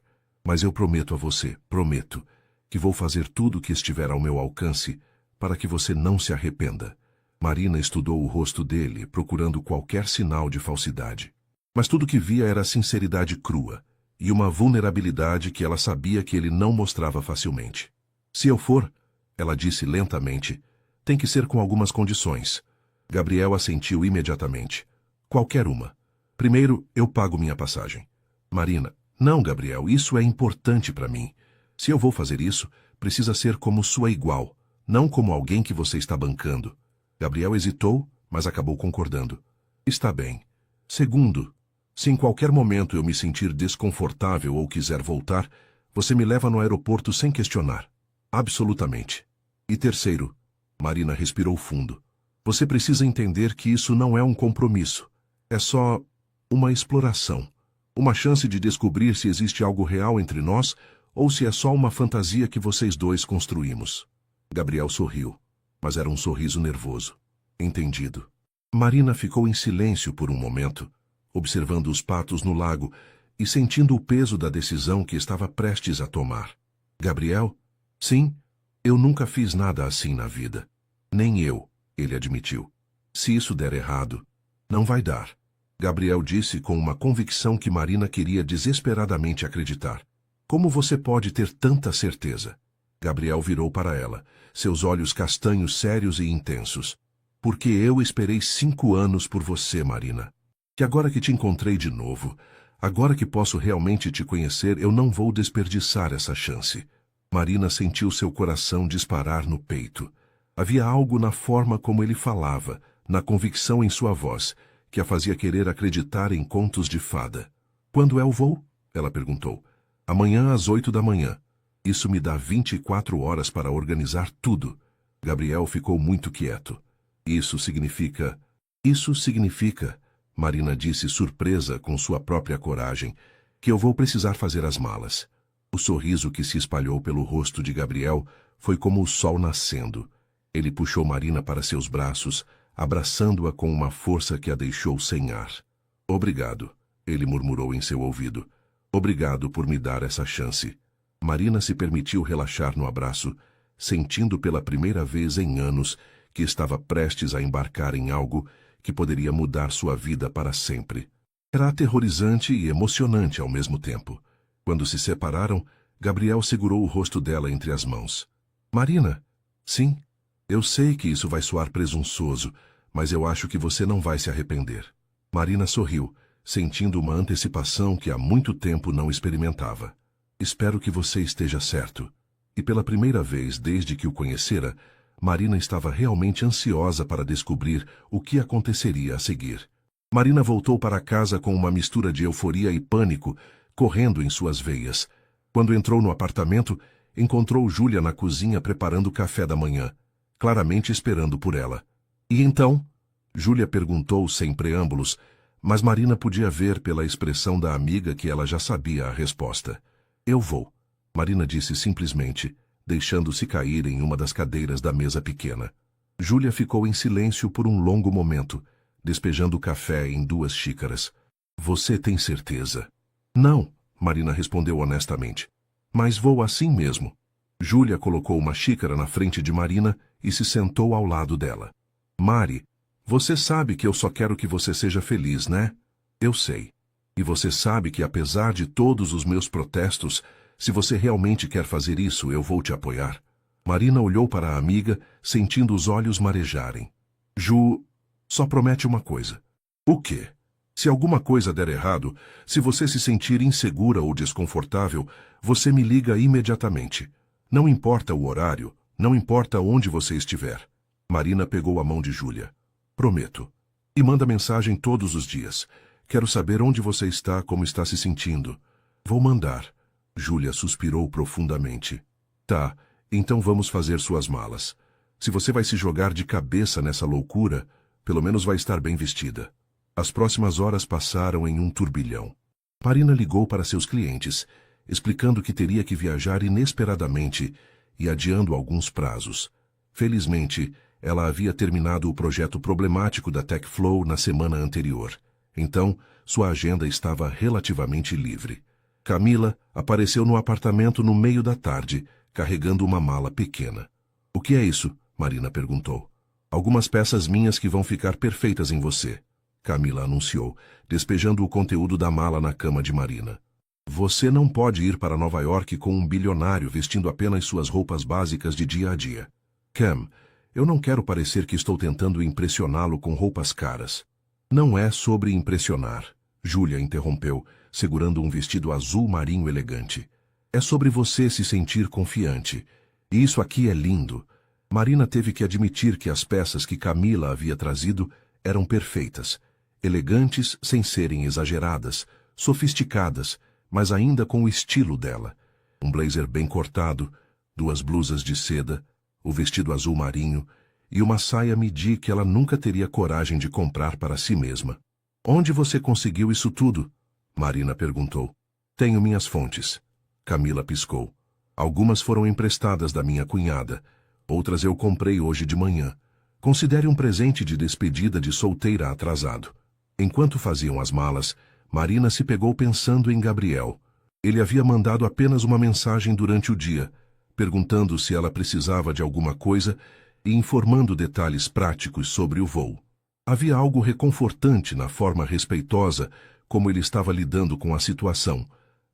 Mas eu prometo a você, prometo, que vou fazer tudo o que estiver ao meu alcance para que você não se arrependa. Marina estudou o rosto dele, procurando qualquer sinal de falsidade. Mas tudo que via era sinceridade crua e uma vulnerabilidade que ela sabia que ele não mostrava facilmente. Se eu for, ela disse lentamente, tem que ser com algumas condições. Gabriel assentiu imediatamente. Qualquer uma. Primeiro, eu pago minha passagem. Marina, não, Gabriel, isso é importante para mim. Se eu vou fazer isso, precisa ser como sua igual, não como alguém que você está bancando. Gabriel hesitou, mas acabou concordando. Está bem. Segundo, se em qualquer momento eu me sentir desconfortável ou quiser voltar, você me leva no aeroporto sem questionar. Absolutamente. E terceiro, Marina respirou fundo. Você precisa entender que isso não é um compromisso. É só uma exploração. Uma chance de descobrir se existe algo real entre nós ou se é só uma fantasia que vocês dois construímos. Gabriel sorriu, mas era um sorriso nervoso. Entendido. Marina ficou em silêncio por um momento, observando os patos no lago e sentindo o peso da decisão que estava prestes a tomar. Gabriel? Sim, eu nunca fiz nada assim na vida. Nem eu, ele admitiu. Se isso der errado, não vai dar. Gabriel disse com uma convicção que Marina queria desesperadamente acreditar. Como você pode ter tanta certeza? Gabriel virou para ela, seus olhos castanhos sérios e intensos. Porque eu esperei 5 anos por você, Marina. Que agora que te encontrei de novo, agora que posso realmente te conhecer, eu não vou desperdiçar essa chance. Marina sentiu seu coração disparar no peito. Havia algo na forma como ele falava, na convicção em sua voz, que a fazia querer acreditar em contos de fada. Quando é o voo? Ela perguntou. Amanhã às 8 da manhã. Isso me dá 24 horas para organizar tudo. Gabriel ficou muito quieto. Isso significa... Isso significa, Marina disse surpresa com sua própria coragem, que eu vou precisar fazer as malas. O sorriso que se espalhou pelo rosto de Gabriel foi como o sol nascendo. Ele puxou Marina para seus braços, abraçando-a com uma força que a deixou sem ar. Obrigado, ele murmurou em seu ouvido. Obrigado por me dar essa chance. Marina se permitiu relaxar no abraço, sentindo pela primeira vez em anos que estava prestes a embarcar em algo que poderia mudar sua vida para sempre. Era aterrorizante e emocionante ao mesmo tempo. Quando se separaram, Gabriel segurou o rosto dela entre as mãos. Marina, sim, eu sei que isso vai soar presunçoso, mas eu acho que você não vai se arrepender. Marina sorriu, sentindo uma antecipação que há muito tempo não experimentava. Espero que você esteja certo. E pela primeira vez desde que o conhecera, Marina estava realmente ansiosa para descobrir o que aconteceria a seguir. Marina voltou para casa com uma mistura de euforia e pânico correndo em suas veias. Quando entrou no apartamento, encontrou Júlia na cozinha preparando o café da manhã, claramente esperando por ela. E então? Júlia perguntou sem preâmbulos, mas Marina podia ver pela expressão da amiga que ela já sabia a resposta. Eu vou, Marina disse simplesmente, deixando-se cair em uma das cadeiras da mesa pequena. Júlia ficou em silêncio por um longo momento, despejando o café em 2 xícaras. Você tem certeza? Não, Marina respondeu honestamente. Mas vou assim mesmo. Júlia colocou uma xícara na frente de Marina e se sentou ao lado dela. Mari, você sabe que eu só quero que você seja feliz, né? Eu sei. E você sabe que apesar de todos os meus protestos, se você realmente quer fazer isso, eu vou te apoiar. Marina olhou para a amiga, sentindo os olhos marejarem. Ju, só promete uma coisa. O quê? Se alguma coisa der errado, se você se sentir insegura ou desconfortável, você me liga imediatamente. Não importa o horário, não importa onde você estiver. Marina pegou a mão de Júlia. Prometo. E manda mensagem todos os dias. Quero saber onde você está, como está se sentindo. Vou mandar. Júlia suspirou profundamente. Tá, então vamos fazer suas malas. Se você vai se jogar de cabeça nessa loucura, pelo menos vai estar bem vestida. As próximas horas passaram em um turbilhão. Marina ligou para seus clientes, explicando que teria que viajar inesperadamente e adiando alguns prazos. Felizmente, ela havia terminado o projeto problemático da TechFlow na semana anterior. Então, sua agenda estava relativamente livre. Camila apareceu no apartamento no meio da tarde, carregando uma mala pequena. O que é isso? Marina perguntou. Algumas peças minhas que vão ficar perfeitas em você. Camila anunciou, despejando o conteúdo da mala na cama de Marina. Você não pode ir para Nova York com um bilionário vestindo apenas suas roupas básicas de dia a dia. Cam, eu não quero parecer que estou tentando impressioná-lo com roupas caras. Não é sobre impressionar, Júlia interrompeu, segurando um vestido azul marinho elegante. É sobre você se sentir confiante. E isso aqui é lindo. Marina teve que admitir que as peças que Camila havia trazido eram perfeitas. Elegantes sem serem exageradas, sofisticadas, mas ainda com o estilo dela. Um blazer bem cortado, 2 blusas de seda, o vestido azul marinho e uma saia midi que ela nunca teria coragem de comprar para si mesma. Onde você conseguiu isso tudo? Marina perguntou. Tenho minhas fontes. Camila piscou. Algumas foram emprestadas da minha cunhada, outras eu comprei hoje de manhã. Considere um presente de despedida de solteira atrasado. Enquanto faziam as malas, Marina se pegou pensando em Gabriel. Ele havia mandado apenas uma mensagem durante o dia, perguntando se ela precisava de alguma coisa e informando detalhes práticos sobre o voo. Havia algo reconfortante na forma respeitosa como ele estava lidando com a situação,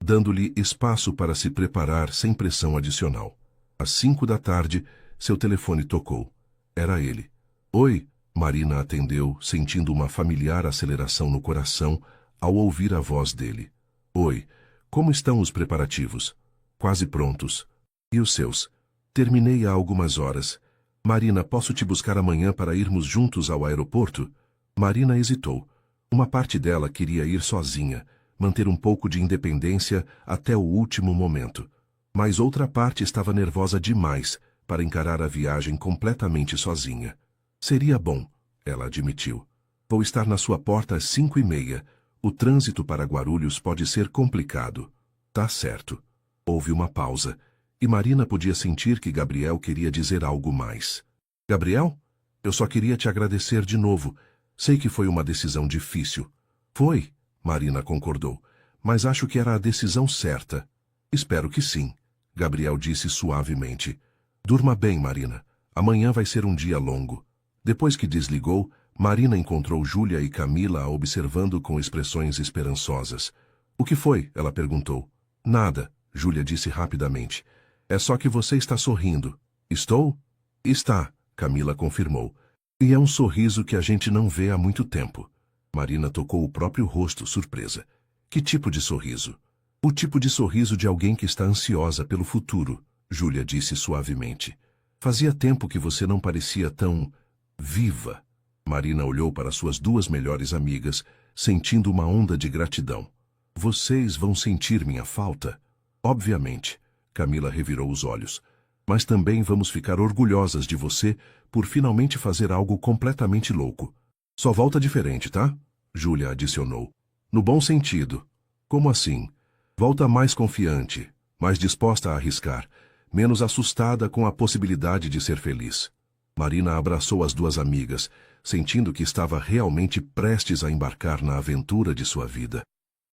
dando-lhe espaço para se preparar sem pressão adicional. Às 5 da tarde, seu telefone tocou. Era ele. Oi, Marina atendeu, sentindo uma familiar aceleração no coração ao ouvir a voz dele. Oi, como estão os preparativos? Quase prontos. E os seus? Terminei há algumas horas. Marina, posso te buscar amanhã para irmos juntos ao aeroporto? Marina hesitou. Uma parte dela queria ir sozinha, manter um pouco de independência até o último momento. Mas outra parte estava nervosa demais para encarar a viagem completamente sozinha. Seria bom, ela admitiu. Vou estar na sua porta às 5:30. O trânsito para Guarulhos pode ser complicado. Tá certo. Houve uma pausa, e Marina podia sentir que Gabriel queria dizer algo mais. Gabriel? Eu só queria te agradecer de novo. Sei que foi uma decisão difícil. Foi, Marina concordou, mas acho que era a decisão certa. Espero que sim, Gabriel disse suavemente. Durma bem, Marina. Amanhã vai ser um dia longo. Depois que desligou, Marina encontrou Júlia e Camila a observando com expressões esperançosas. O que foi? Ela perguntou. Nada, Júlia disse rapidamente. É só que você está sorrindo. Estou? Está, Camila confirmou. E é um sorriso que a gente não vê há muito tempo. Marina tocou o próprio rosto, surpresa. Que tipo de sorriso? O tipo de sorriso de alguém que está ansiosa pelo futuro, Júlia disse suavemente. Fazia tempo que você não parecia tão viva. Marina olhou para suas duas melhores amigas, sentindo uma onda de gratidão. Vocês vão sentir minha falta? Obviamente. Camila revirou os olhos. Mas também vamos ficar orgulhosas de você por finalmente fazer algo completamente louco. Só volta diferente, tá? Júlia adicionou. No bom sentido. Como assim? Volta mais confiante, mais disposta a arriscar, menos assustada com a possibilidade de ser feliz. Marina abraçou as duas amigas, sentindo que estava realmente prestes a embarcar na aventura de sua vida.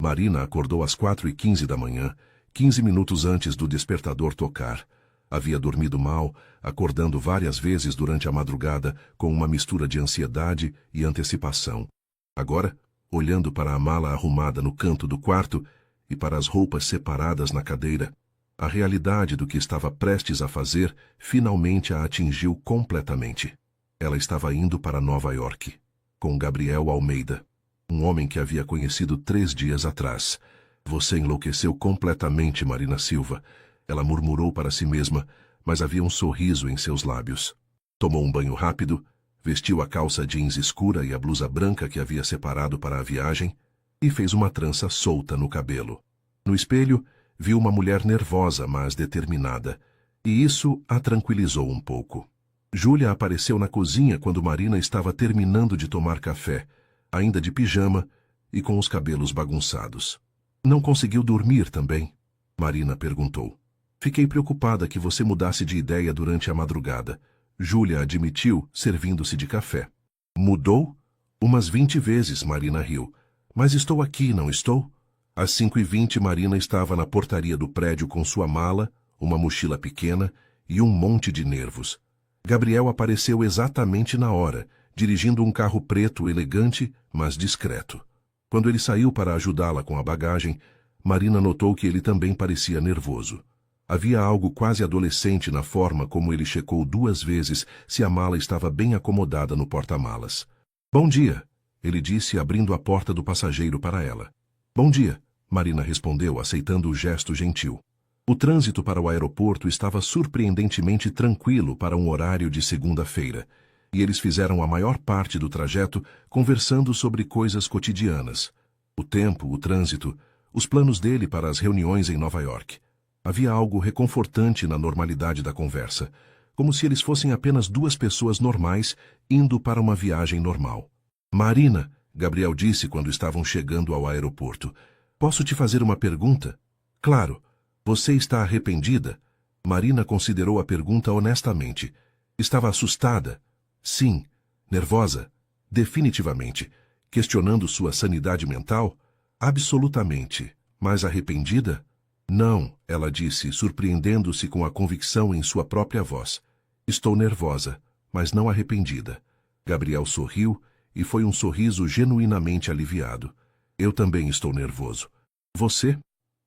Marina acordou às 4h15 da manhã, 15 minutos antes do despertador tocar. Havia dormido mal, acordando várias vezes durante a madrugada com uma mistura de ansiedade e antecipação. Agora, olhando para a mala arrumada no canto do quarto e para as roupas separadas na cadeira, a realidade do que estava prestes a fazer finalmente a atingiu completamente. Ela estava indo para Nova York, com Gabriel Almeida, um homem que havia conhecido 3 dias atrás. Você enlouqueceu completamente, Marina Silva. Ela murmurou para si mesma, mas havia um sorriso em seus lábios. Tomou um banho rápido, vestiu a calça jeans escura e a blusa branca que havia separado para a viagem e fez uma trança solta no cabelo. No espelho, viu uma mulher nervosa, mas determinada, e isso a tranquilizou um pouco. Júlia apareceu na cozinha quando Marina estava terminando de tomar café, ainda de pijama e com os cabelos bagunçados. Não conseguiu dormir também? Marina perguntou. Fiquei preocupada que você mudasse de ideia durante a madrugada. Júlia admitiu, servindo-se de café. Mudou? Umas 20 vezes, Marina riu. Mas estou aqui, não estou? Às 5h20, Marina estava na portaria do prédio com sua mala, uma mochila pequena e um monte de nervos. Gabriel apareceu exatamente na hora, dirigindo um carro preto elegante, mas discreto. Quando ele saiu para ajudá-la com a bagagem, Marina notou que ele também parecia nervoso. Havia algo quase adolescente na forma como ele checou 2 vezes se a mala estava bem acomodada no porta-malas. Bom dia, ele disse abrindo a porta do passageiro para ela. Bom dia, Marina respondeu, aceitando o gesto gentil. O trânsito para o aeroporto estava surpreendentemente tranquilo para um horário de segunda-feira, e eles fizeram a maior parte do trajeto conversando sobre coisas cotidianas. O tempo, o trânsito, os planos dele para as reuniões em Nova York. Havia algo reconfortante na normalidade da conversa, como se eles fossem apenas 2 pessoas normais indo para uma viagem normal. Marina, Gabriel disse quando estavam chegando ao aeroporto, posso te fazer uma pergunta? Claro. Você está arrependida? Marina considerou a pergunta honestamente. Estava assustada? Sim. Nervosa? Definitivamente. Questionando sua sanidade mental? Absolutamente. Mas arrependida? Não, ela disse, surpreendendo-se com a convicção em sua própria voz. Estou nervosa, mas não arrependida. Gabriel sorriu, e foi um sorriso genuinamente aliviado. Eu também estou nervoso. Você?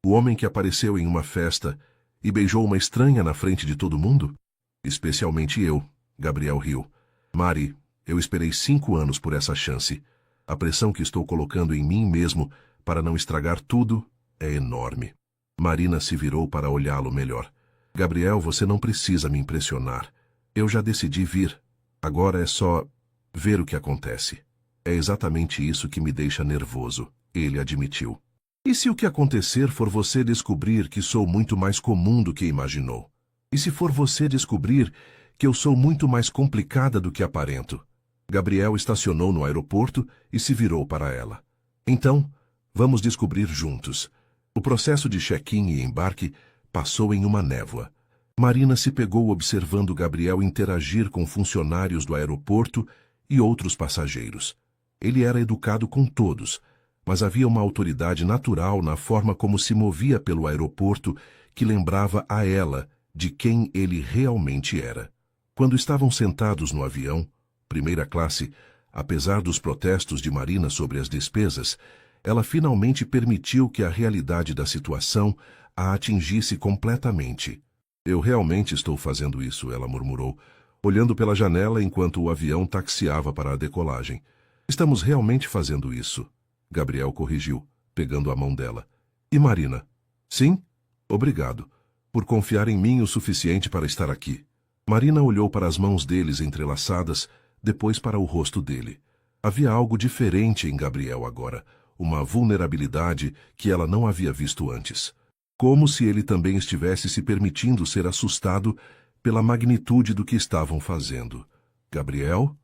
O homem que apareceu em uma festa e beijou uma estranha na frente de todo mundo? Especialmente eu, Gabriel riu. Mari, eu esperei 5 anos por essa chance. A pressão que estou colocando em mim mesmo para não estragar tudo é enorme. Marina se virou para olhá-lo melhor. Gabriel, você não precisa me impressionar. Eu já decidi vir. Agora é só ver o que acontece. É exatamente isso que me deixa nervoso, ele admitiu. E se o que acontecer for você descobrir que sou muito mais comum do que imaginou? E se for você descobrir que eu sou muito mais complicada do que aparento? Gabriel estacionou no aeroporto e se virou para ela. Então, vamos descobrir juntos. O processo de check-in e embarque passou em uma névoa. Marina se pegou observando Gabriel interagir com funcionários do aeroporto e outros passageiros. Ele era educado com todos, mas havia uma autoridade natural na forma como se movia pelo aeroporto que lembrava a ela de quem ele realmente era. Quando estavam sentados no avião, primeira classe, apesar dos protestos de Marina sobre as despesas, ela finalmente permitiu que a realidade da situação a atingisse completamente. Eu realmente estou fazendo isso, ela murmurou, olhando pela janela enquanto o avião taxiava para a decolagem. Estamos realmente fazendo isso, Gabriel corrigiu, pegando a mão dela. E Marina? Sim? Obrigado, por confiar em mim o suficiente para estar aqui. Marina olhou para as mãos deles entrelaçadas, depois para o rosto dele. Havia algo diferente em Gabriel agora, uma vulnerabilidade que ela não havia visto antes. Como se ele também estivesse se permitindo ser assustado pela magnitude do que estavam fazendo. Gabriel?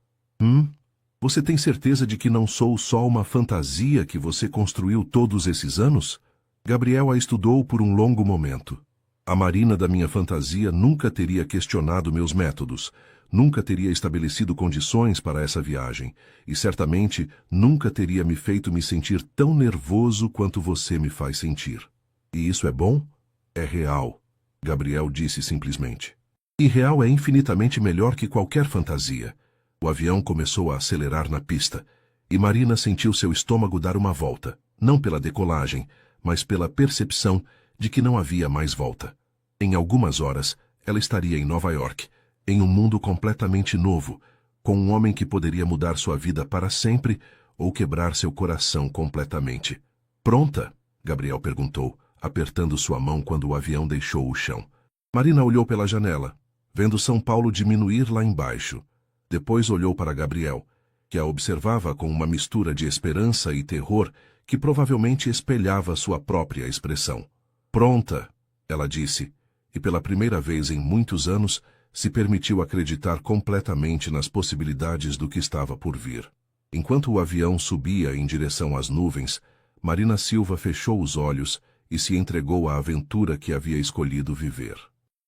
Você tem certeza de que não sou só uma fantasia que você construiu todos esses anos? Gabriel a estudou por um longo momento. A Marina da minha fantasia nunca teria questionado meus métodos, nunca teria estabelecido condições para essa viagem, e certamente nunca teria me feito me sentir tão nervoso quanto você me faz sentir. E isso é bom? É real, Gabriel disse simplesmente. E real é infinitamente melhor que qualquer fantasia. O avião começou a acelerar na pista, e Marina sentiu seu estômago dar uma volta, não pela decolagem, mas pela percepção de que não havia mais volta. Em algumas horas, ela estaria em Nova York, em um mundo completamente novo, com um homem que poderia mudar sua vida para sempre ou quebrar seu coração completamente. Pronta? Gabriel perguntou, apertando sua mão quando o avião deixou o chão. Marina olhou pela janela, vendo São Paulo diminuir lá embaixo. Depois olhou para Gabriel, que a observava com uma mistura de esperança e terror que provavelmente espelhava sua própria expressão. Pronta, ela disse, e pela primeira vez em muitos anos se permitiu acreditar completamente nas possibilidades do que estava por vir. Enquanto o avião subia em direção às nuvens, Marina Silva fechou os olhos e se entregou à aventura que havia escolhido viver.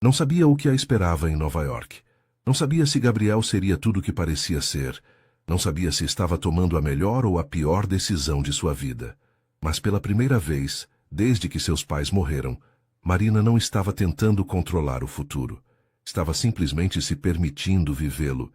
Não sabia o que a esperava em Nova York. Não sabia se Gabriel seria tudo o que parecia ser. Não sabia se estava tomando a melhor ou a pior decisão de sua vida. Mas pela primeira vez, desde que seus pais morreram, Marina não estava tentando controlar o futuro. Estava simplesmente se permitindo vivê-lo,